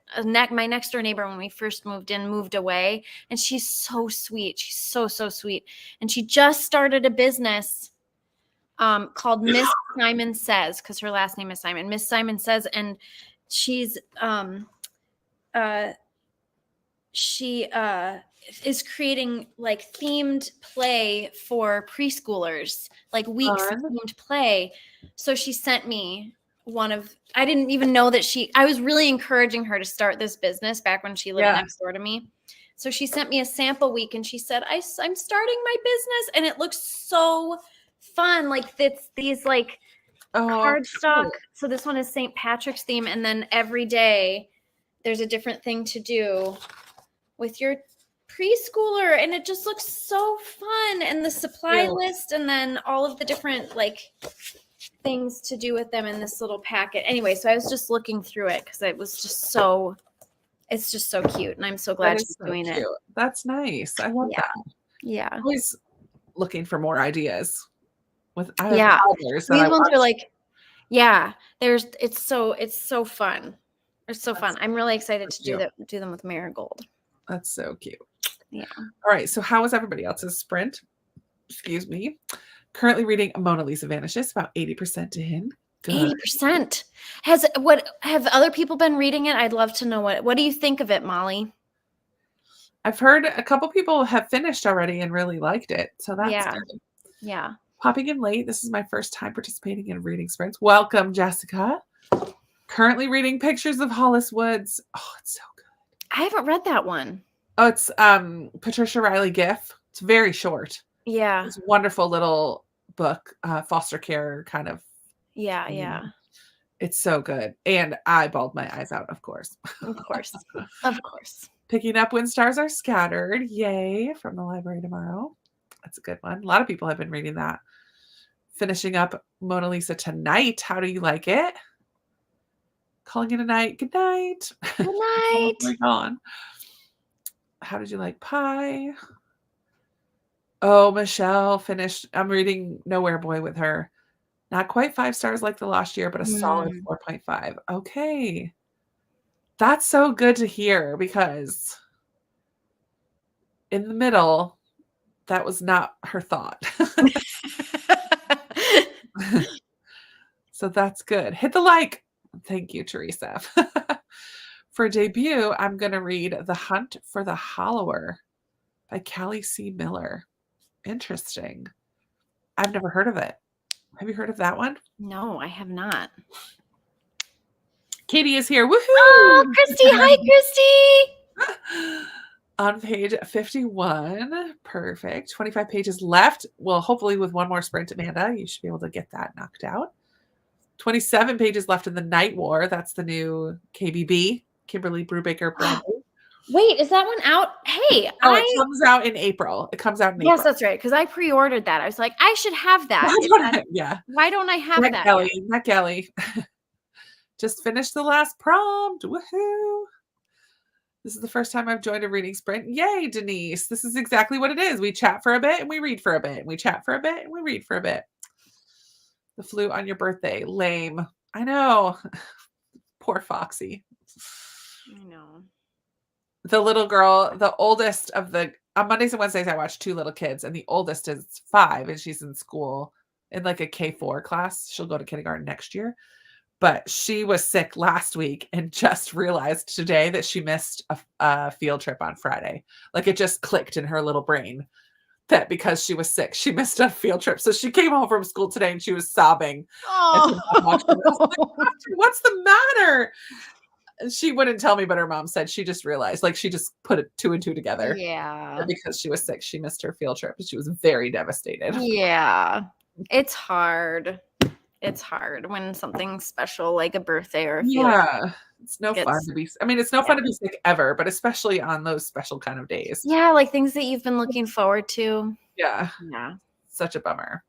my next door neighbor when we first moved in moved away, and she's so sweet. She's so sweet, and she just started a business called Miss Simon Says, because her last name is Simon. Miss Simon Says, and she's she is creating like themed play for preschoolers, like weeks of themed play. So she sent me I didn't even know that I was really encouraging her to start this business back when she lived next door to me. So she sent me a sample week and she said, I'm starting my business, and it looks so fun. Like it's these like cardstock. Cool. So this one is St. Patrick's theme. And then every day there's a different thing to do with your preschooler, and it just looks so fun. And the supply list, and then all of the different like things to do with them in this little packet. Anyway, so I was just looking through it because it's just so cute, and I'm so glad she's doing it. That's nice. I love that. Yeah. Always looking for more ideas. These ones are like, it's so fun. It's so fun. I'm really excited to do them with Marigold. That's so cute. Yeah. All right. So how was everybody else's sprint? Excuse me. Currently reading Mona Lisa Vanishes, about 80% in. Good. 80%. Have other people been reading it? I'd love to know what do you think of it, Molly? I've heard a couple people have finished already and really liked it. So that's good. Yeah. Popping in late. This is my first time participating in reading sprints. Welcome, Jessica. Currently reading Pictures of Hollis Woods. Oh, it's so good. I haven't read that one. Oh, it's Patricia Riley Giff. It's very short. Yeah. It's a wonderful little book, foster care kind of. Yeah. It's so good. And I bawled my eyes out, of course. Of course. Of course. Picking up When Stars Are Scattered. Yay. From the library tomorrow. That's a good one. A lot of people have been reading that. Finishing up Mona Lisa tonight. How do you like it? Calling it a night. Good night. Good night. Oh my God. How did you like Pie? Oh, Michelle finished. I'm reading Nowhere Boy with her. Not quite 5 stars like the last year, but a solid 4.5. Okay. That's so good to hear, because in the middle, that was not her thought. So that's good. Hit the like. Thank you, Teresa. For debut, I'm going to read The Hunt for the Hollower by Callie C. Miller. Interesting. I've never heard of it. Have you heard of that one? No, I have not. Katie is here. Woohoo! Oh, Christy. Hi, Christy. On page 51. Perfect. 25 pages left. Well, hopefully with one more sprint, Amanda, you should be able to get that knocked out. 27 pages left in the Night War. That's the new KBB, Kimberly Brubaker brand. Wait, is that one out? Hey, Oh, it comes out in April. It comes out in yes, April. that's right. Because I pre-ordered that. I was like, I should have that. Yeah. Why don't I have Matt that? Kelly. yet? Matt Kelly. Just finished the last prompt. Woohoo. This is the first time I've joined a reading sprint. Yay, Denise. This is exactly what it is. We chat for a bit and we read for a bit. We chat for a bit and we read for a bit. The flu on your birthday. Lame. I know. Poor Foxy. I know. The little girl, the oldest of the, on Mondays and Wednesdays, I watch two little kids, and the oldest is 5, and she's in school in like a K4 class. She'll go to kindergarten next year. But she was sick last week and just realized today that she missed a field trip on Friday. Like it just clicked in her little brain that because she was sick, she missed a field trip. So she came home from school today and she was sobbing. Oh, What's the matter? And she wouldn't tell me, but her mom said she just realized, like she just put 2 and 2 together. yeah. That because she was sick, she missed her field trip. She was very devastated. Yeah. It's hard. It's hard when something special like a birthday or a field Yeah. It's no fun It's- to be, I mean, it's no fun to be sick ever, but especially on those special kind of days. Yeah, like things that you've been looking forward to. Yeah. Yeah. Such a bummer.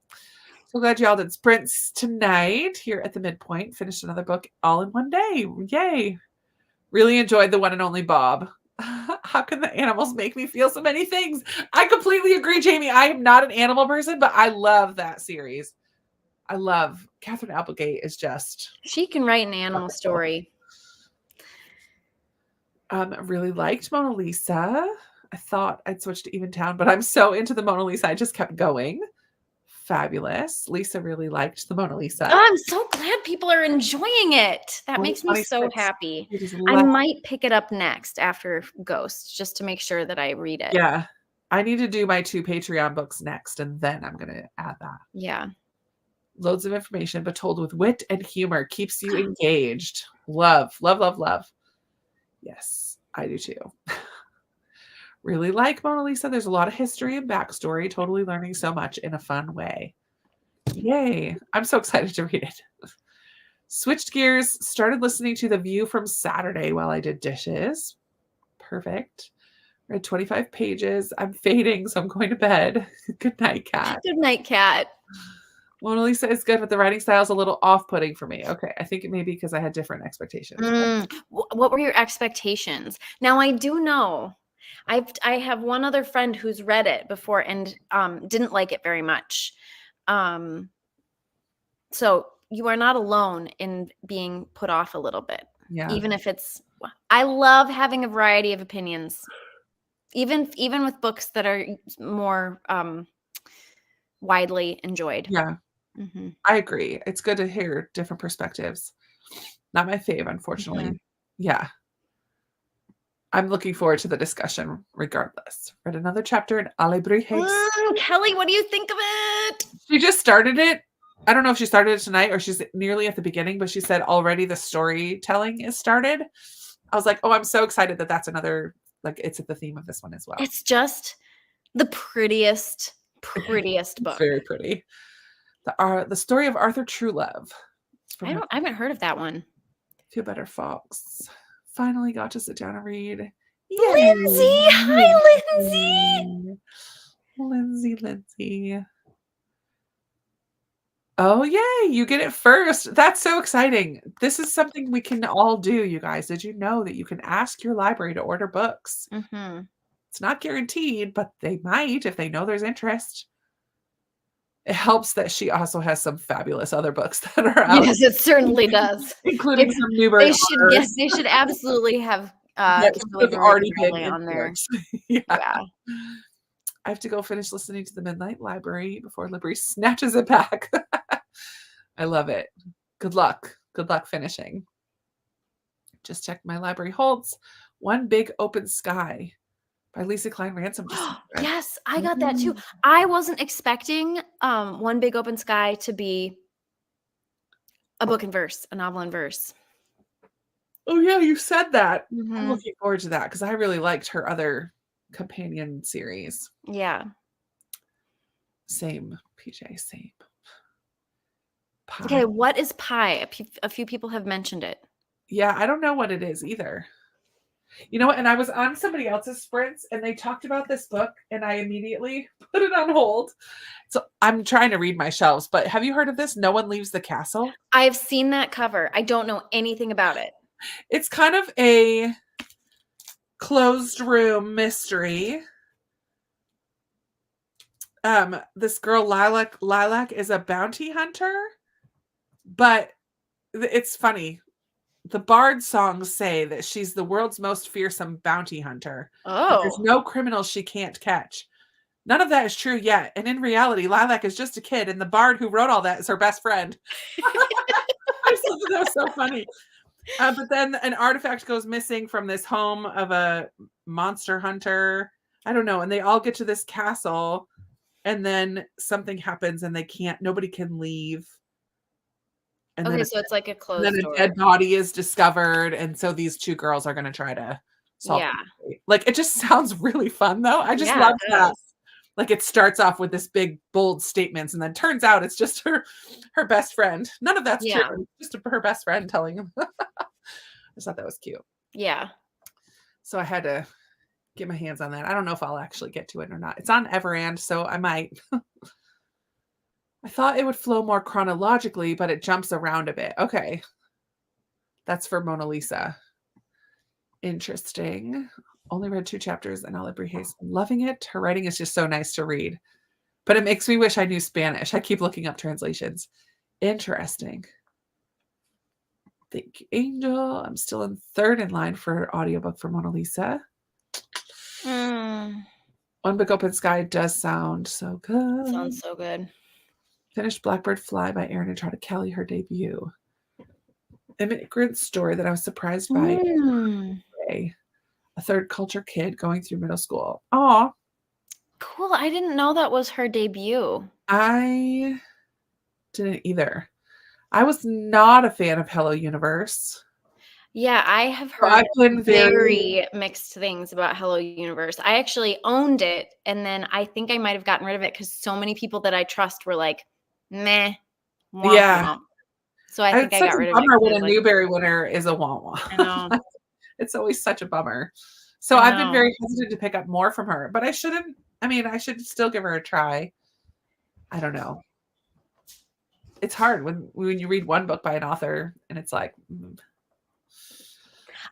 So glad y'all did sprints tonight here at the midpoint. Finished another book all in one day. Yay. Really enjoyed the one and only Bob. How can the animals make me feel so many things? I completely agree, Jamie. I am not an animal person, but I love that series. I love Catherine Applegate is just She can write an animal story. really liked Mona Lisa. I thought I'd switch to Eventown, but I'm so into the Mona Lisa. I just kept going. Fabulous. Lisa really liked the Mona Lisa. Oh, I'm so glad people are enjoying it. That makes me so 26. happy. It is I left- might pick it up next after Ghost just to make sure that I read it. Yeah. I need to do my 2 Patreon books next, and then I'm going to add that. Yeah. Loads of information, but told with wit and humor. Keeps you engaged. Love, love, love, love. Yes, I do too. Really like Mona Lisa. There's a lot of history and backstory. Totally learning so much in a fun way. Yay. I'm so excited to read it. Switched gears. Started listening to The View from Saturday while I did dishes. Perfect. Read 25 pages. I'm fading, so I'm going to bed. Good night, Kat. Good night, Kat. Mona Lisa is good, but the writing style is a little off-putting for me. Okay, I think it may be because I had different expectations. What were your expectations? Now I do know. I have one other friend who's read it before and didn't like it very much. So you are not alone in being put off a little bit, Yeah, even if it's. I love having a variety of opinions, even with books that are more widely enjoyed. yeah, Mhm. I agree. It's good to hear different perspectives. Not my fave, unfortunately. Yeah. I'm looking forward to the discussion regardless. Read another chapter in Alebrijes. Kelly, what do you think of it? She just started it. I don't know if she started it tonight or she's nearly at the beginning, but she said already the storytelling is started. I was like, oh, I'm so excited that that's another, like, it's at the theme of this one as well. It's just the prettiest book. Very pretty. The story of Arthur Truelove. It's from I haven't heard of that one. Feel Better Fox. Finally got to sit down and read. Lindsay! Yay! Hi, Lindsay! Lindsay. Oh, yay. You get it first. That's so exciting. This is something we can all do, you guys. Did you know that you can ask your library to order books? Mm-hmm. It's not guaranteed, but they might if they know there's interest. It helps that she also has some fabulous other books that are out, Yes, it certainly does. including some Newbery They should honors yes, they should absolutely have that Kimberly should have already Berry been on in there. works. Yeah. Yeah. I have to go finish listening to the Midnight Library before Libri snatches it back. I love it. Good luck. Good luck finishing. Just checked my library holds. One Big Open Sky by Lisa Klein Ransom. Yes, I got that too. I wasn't expecting One Big Open Sky to be a book in verse, a novel in verse. Oh yeah, you said that. Mhm. I'm looking forward to that because I really liked her other companion series. Yeah. Same, PJ, same. Pie. Okay, what is pie? A few people have mentioned it. Yeah, I don't know what it is either. You know what? And I was on somebody else's sprints and they talked about this book and I immediately put it on hold. So I'm trying to read my shelves, but have you heard of this? No One Leaves the Castle. I've seen that cover. I don't know anything about it. It's kind of a closed room mystery. This girl, Lilac is a bounty hunter, but it's funny. The Bard songs say that she's the world's most fearsome bounty hunter. There's no criminals she can't catch. None of that is true yet. And in reality, Lilac is just a kid, and the Bard who wrote all that is her best friend. I just thought that was so funny. But then an artifact goes missing from this home of a monster hunter. I don't know. And they all get to this castle, and then something happens, and nobody can leave. And okay, so it's like a closed then door. A dead body is discovered, and so these two girls are going to try to solve it. Like, it just sounds really fun, though. I just love that. Like, it starts off with this big, bold statements, and then turns out it's just her best friend. None of that's true. Just her best friend telling him. I just thought that was cute. Yeah. So I had to get my hands on that. I don't know if I'll actually get to it or not. It's on Everand, so I might. I thought it would flow more chronologically, but it jumps around a bit. Okay. That's for Mona Lisa. Interesting. Only read 2 chapters and Olive Hayes. Loving it. Her writing is just so nice to read. But it makes me wish I knew Spanish. I keep looking up translations. Interesting. Thank you, Angel. I'm still in 3rd in line for audiobook for Mona Lisa. One Big Open Sky does sound so good. Sounds so good. Finished Blackbird Fly by Erin Entrada Kelly, her debut. Immigrant story that I was surprised by. A third culture kid going through middle school. Aw. Cool. I didn't know that was her debut. I didn't either. I was not a fan of Hello Universe. Yeah, I have heard very mixed things about Hello Universe. I actually owned it, and then I think I might have gotten rid of it because so many people that I trust were like, meh. Womp, Yeah. womp. So I think I got rid of it. Bummer when a Newbery winner is a womp womp. I know. It's always such a bummer. So I've been very hesitant to pick up more from her, but I shouldn't. I mean, I should still give her a try. I don't know. It's hard when you read one book by an author and it's like.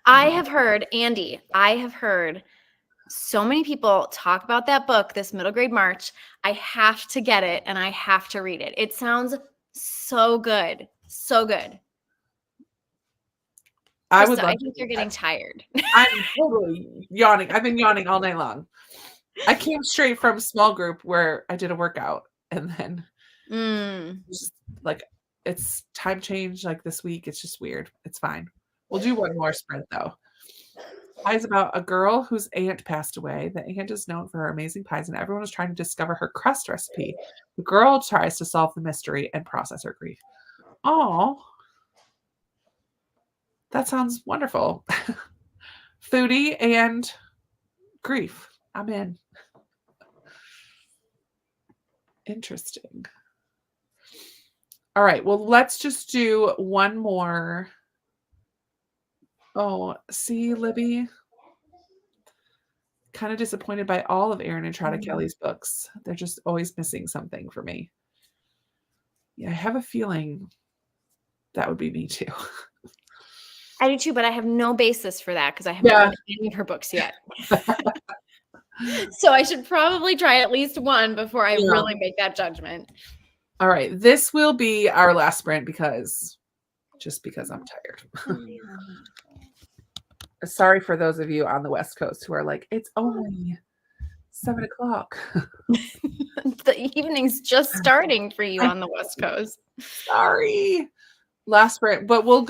I have heard so many people talk about that book, this Middle Grade March. I have to get it and I have to read it. It sounds so good. So good. I think you're getting tired. I'm totally yawning. I've been yawning all night long. I came straight from small group where I did a workout and then just, like, it's time change like this week. It's just weird. It's fine. We'll do one more sprint though. Pie is about a girl whose aunt passed away. The aunt is known for her amazing pies and everyone is trying to discover her crust recipe. The girl tries to solve the mystery and process her grief. Oh, that sounds wonderful. Foodie and grief. I'm in. Interesting. All right. Well, let's just do one more. Oh, see, Libby. Kind of disappointed by all of Erin Entrada Kelly's books. They're just always missing something for me. Yeah, I have a feeling that would be me too. I do too, but I have no basis for that because I haven't read any of her books yet. So I should probably try at least one before I really make that judgment. All right. This will be our last sprint because I'm tired. Sorry for those of you on the West Coast who are like, it's only 7 o'clock. The evening's just starting for you on the West Coast. Sorry. Last sprint, but we'll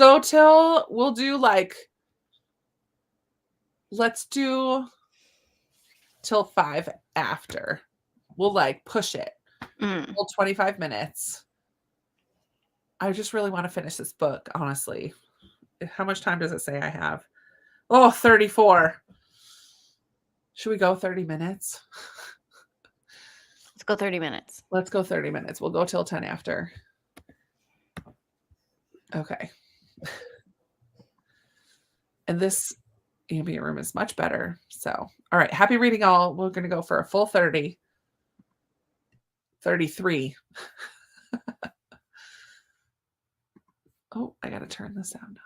let's do till 5 after. We'll like push it. 25 minutes. I just really want to finish this book, honestly. How much time does it say I have? Oh, 34. Should we go 30 minutes? Let's go 30 minutes. Let's go 30 minutes. We'll go till 10 after. Okay. And this ambient room is much better. So, all right. Happy reading, all. We're going to go for a full 30. 33. Oh, I got to turn this down.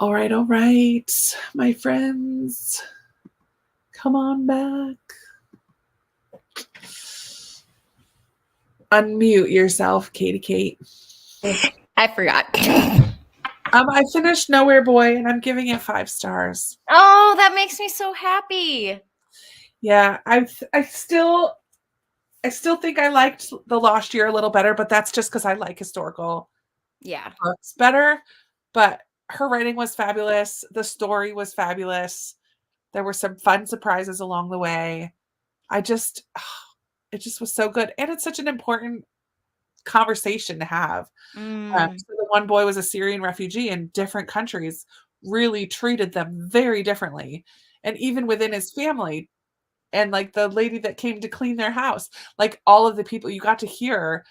All right, my friends. Come on back. Unmute yourself, Katie Kate. I forgot. I finished Nowhere Boy and I'm giving it 5 stars. Oh, that makes me so happy. Yeah, I still think I liked The Lost Year a little better, but that's just because I like historical Yeah. books better. But her writing was fabulous. The story was fabulous. There were some fun surprises along the way. It just was so good. And it's such an important conversation to have. So the one boy was a Syrian refugee, and different countries really treated them very differently. And even within his family, and like the lady that came to clean their house, like all of the people, you got to hear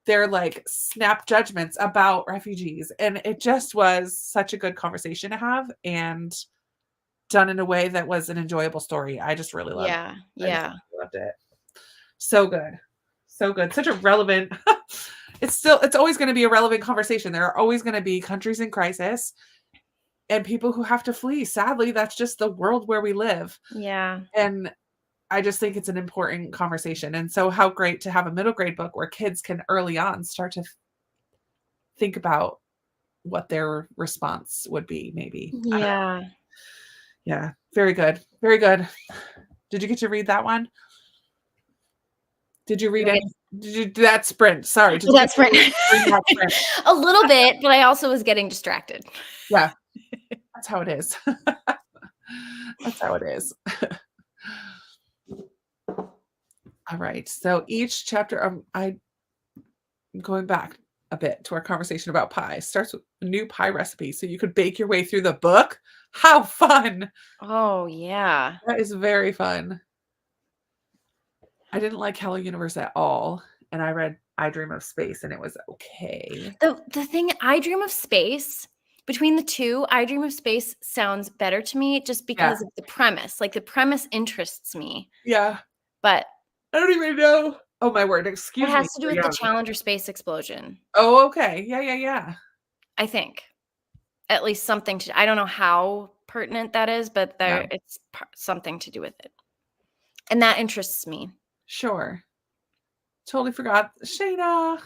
their like snap judgments about refugees. And it just was such a good conversation to have, and done in a way that was an enjoyable story. I just really loved it. Yeah. Loved it. So good. So good. Such a relevant it's always going to be a relevant conversation. There are always going to be countries in crisis and people who have to flee. Sadly, that's just the world where we live. Yeah. And I just think it's an important conversation. And so how great to have a middle grade book where kids can early on start to think about what their response would be, maybe. Yeah. Yeah. Very good. Very good. Did you get to read that one? Did you read Okay. it? Did you do that sprint? Sorry. Did you That's get to right. read that sprint? A little bit, but I also was getting distracted. Yeah. That's how it is. That's how it is. All right. So each chapter, I'm going back a bit to our conversation about pie. Starts with a new pie recipe, so you could bake your way through the book. How fun! Oh, yeah. That is very fun. I didn't like Hello Universe at all, and I read I Dream of Space, and it was okay. The thing, I Dream of Space, between the two, I Dream of Space sounds better to me just because of the premise. Like the premise interests me, Yeah. but I don't even know. Oh my word! Excuse it me. has to do with the Challenger space explosion. Oh, okay. Yeah. I think at least something to. I don't know how pertinent that is, but it's something to do with it, and that interests me. Sure. Totally forgot. Shayna.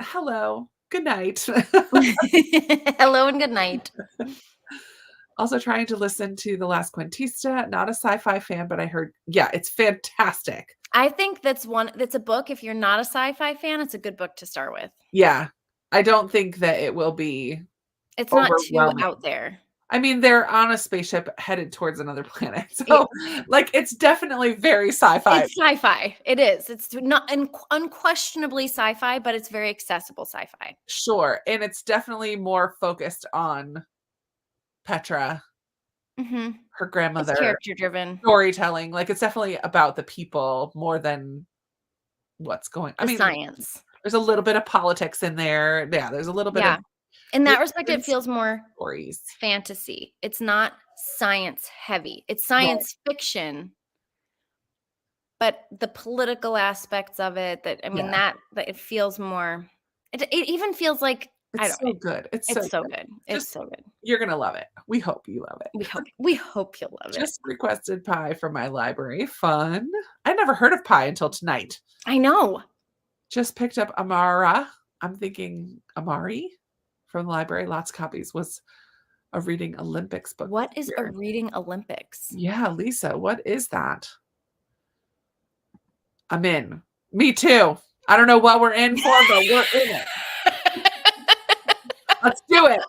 Hello. Good night. Hello and good night. Also trying to listen to The Last Quintista. Not a sci-fi fan, but I heard, it's fantastic. I think that's a book. If you're not a sci-fi fan, it's a good book to start with. Yeah. I don't think that it will be. It's not too out there. I mean, they're on a spaceship headed towards another planet. So like, it's definitely very sci-fi. It's sci-fi. It is. It's not unquestionably sci-fi, but it's very accessible sci-fi. Sure. And it's definitely more focused on Petra, her grandmother, it's character driven storytelling. Like it's definitely about the people more than what's going on. Science. There's a little bit of politics in there. Yeah, there's a little bit of in that respect, it feels more stories. Fantasy. It's not science heavy. It's science fiction, but the political aspects of it. That it feels more. It even feels like it's so good. It's so good. It's so good. You're gonna love it. We hope you love it. We hope you'll love it. Just requested pie from my library. Fun. I never heard of pie until tonight. I know. Just picked up Amara. I'm thinking Amari from the library. Lots of copies. Was a Reading Olympics book. What is a Reading Olympics? Yeah, Lisa, what is that? I'm in. Me too. I don't know what we're in for, but we're in it. Let's do it.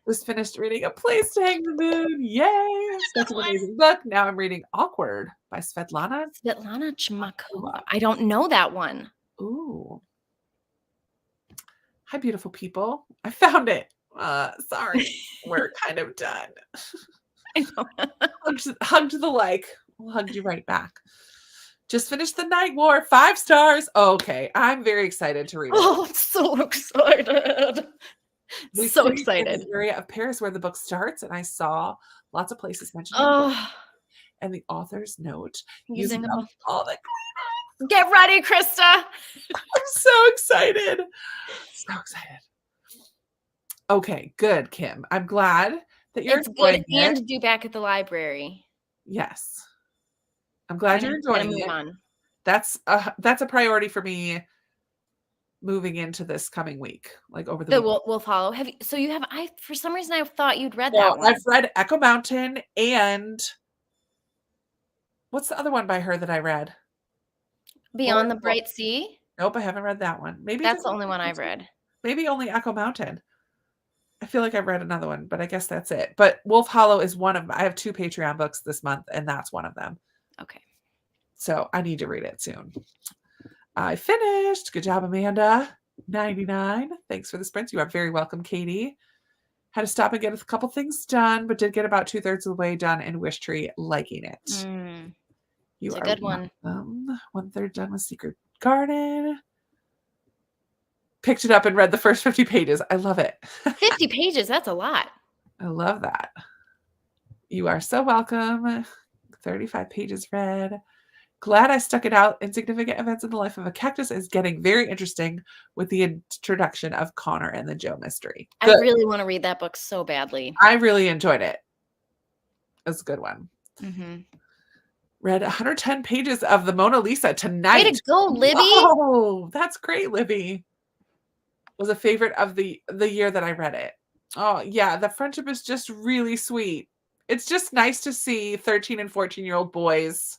Just finished reading A Place to Hang the Moon. Yay! That's an amazing book. Now I'm reading Awkward by Svetlana Chmakova. I don't know that one. Ooh. Hi, beautiful people. I found it. Sorry. We're kind of done. I know. Hugged the like. We'll hug you right back. Just finished The Night War. 5 stars. Okay. I'm very excited to read it. Oh, I'm so excited. So excited. In the area of Paris where the book starts, and I saw lots of places mentioned. And the author's note using all the Get ready, Krista. I'm so excited. So excited. Okay, good, Kim. I'm glad that you're It's enjoying good and it. due back at the library. Yes. I'm glad you're Gonna enjoying move it. on. That's a priority for me moving into this coming week, like over the The week. Wolf Hollow. Have you? So you have? I for some reason I thought you'd read Well, that one. I've read Echo Mountain and what's the other one by her that I read? Beyond the Horrible. Bright Sea. Nope, I haven't read that one. Maybe That's just the only one I've read. maybe only Echo Mountain. I feel like I've read another one, but I guess that's it. But Wolf Hollow is one of I have 2 Patreon books this month, and that's one of them. Okay. So I need to read it soon. I finished. Good job, Amanda. 99. Thanks for the sprints. You are very welcome, Katie. Had to stop and get a couple things done, but did get about 2/3 of the way done in Wish Tree, liking it. You It's a are good one. welcome. 1/3 done with Secret Garden. Picked it up and read the first 50 pages. I love it. 50 pages. That's a lot. I love that. You are so welcome. 35 pages read. Glad I stuck it out. Insignificant Events in the Life of a Cactus is getting very interesting with the introduction of Connor and the Joe mystery. I Good. really want to read that book so badly. I really enjoyed it. It was a good one. Mm-hmm. Read 110 pages of the Mona Lisa tonight. Way to go, Libby. Oh, that's great, Libby. Was a favorite of the year that I read it. Oh, yeah, the friendship is just really sweet. It's just nice to see 13 and 14-year-old boys.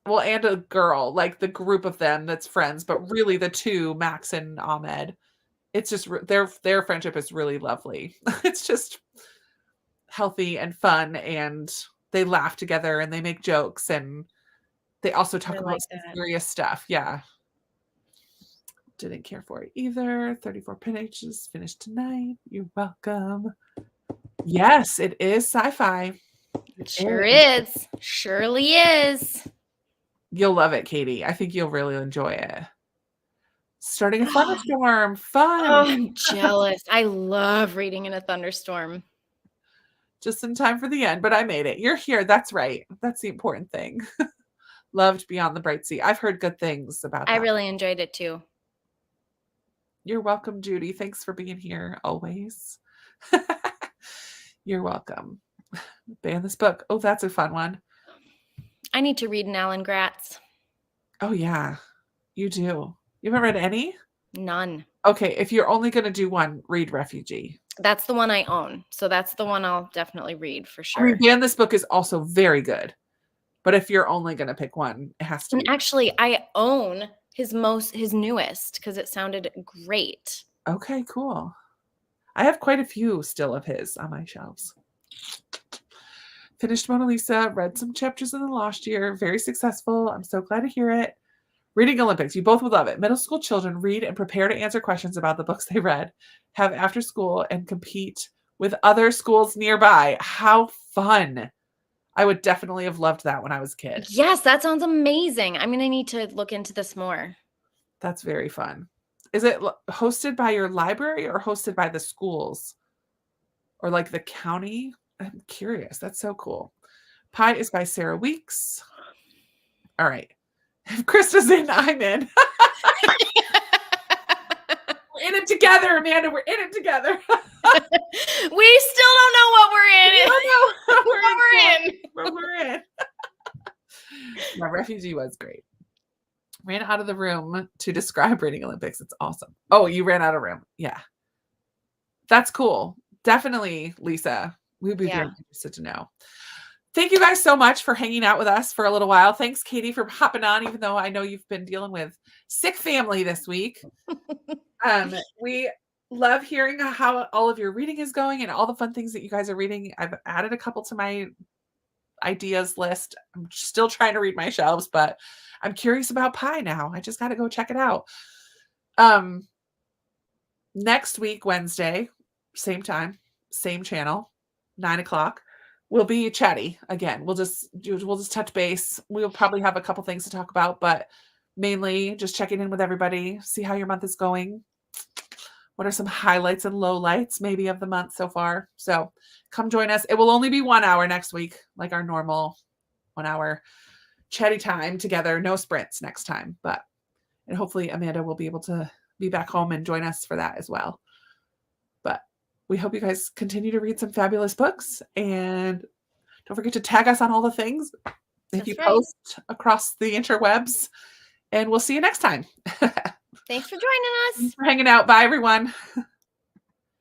Well, and a girl, like the group of them that's friends, but really the two, Max and Ahmed. It's just their friendship is really lovely. It's just healthy and fun, and they laugh together and they make jokes, and they also talk I about like some that. serious stuff. Yeah. Didn't care for it either. 34 pages finished tonight. You're welcome. Yes, it is sci-fi. It sure is. Surely is. You'll love it, Katie. I think you'll really enjoy it. Starting a thunderstorm. Fun. Oh, I'm jealous. I love reading in a thunderstorm. Just in time for the end, but I made it. You're here. That's right. That's the important thing. Loved Beyond the Bright Sea. I've heard good things about that. I really enjoyed it too. You're welcome, Judy. Thanks for being here always. You're welcome. Ban this book. Oh, that's a fun one. I need to read an Alan Gratz. Oh, yeah. You do. You haven't read any? None. Okay, if you're only going to do one, read Refugee. That's the one I own. So that's the one I'll definitely read for I sure. mean, Dan, this book is also very good. But if you're only going to pick one, it has to And be. actually, I own his newest because it sounded great. Okay, cool. I have quite a few still of his on my shelves. Finished Mona Lisa, read some chapters in the last year. Very successful. I'm so glad to hear it. Reading Olympics. You both would love it. Middle school children read and prepare to answer questions about the books they read, have after school, and compete with other schools nearby. How fun. I would definitely have loved that when I was a kid. Yes, that sounds amazing. I'm going to need to look into this more. That's very fun. Is it hosted by your library or hosted by the schools? Or like the county? I'm curious. That's so cool. Pie is by Sarah Weeks. All right. If Krista's in, I'm in. We're in it together, Amanda. We're in it together. We still don't know what we're in. But we're in. My Refugee was great. Ran out of the room to describe Reading Olympics. It's awesome. Oh, you ran out of room. Yeah. That's cool. Definitely, Lisa. We'd be very interested to know. Thank you guys so much for hanging out with us for a little while. Thanks, Katie, for hopping on, even though I know you've been dealing with sick family this week. We love hearing how all of your reading is going and all the fun things that you guys are reading. I've added a couple to my ideas list. I'm still trying to read my shelves, but I'm curious about Pie now. I just got to go check it out. Next week, Wednesday, same time, same channel, 9:00. We'll be chatty again. We'll just touch base. We'll probably have a couple things to talk about, but mainly just checking in with everybody, see how your month is going. What are some highlights and lowlights maybe of the month so far? So come join us. It will only be 1 hour next week, like our normal 1 hour chatty time together. No sprints next time, but And hopefully Amanda will be able to be back home and join us for that as well. But we hope you guys continue to read some fabulous books, and don't forget to tag us on all the things if That's you right. post across the interwebs, and we'll see you next time. Thanks for joining us. Thanks for hanging out. Bye, everyone.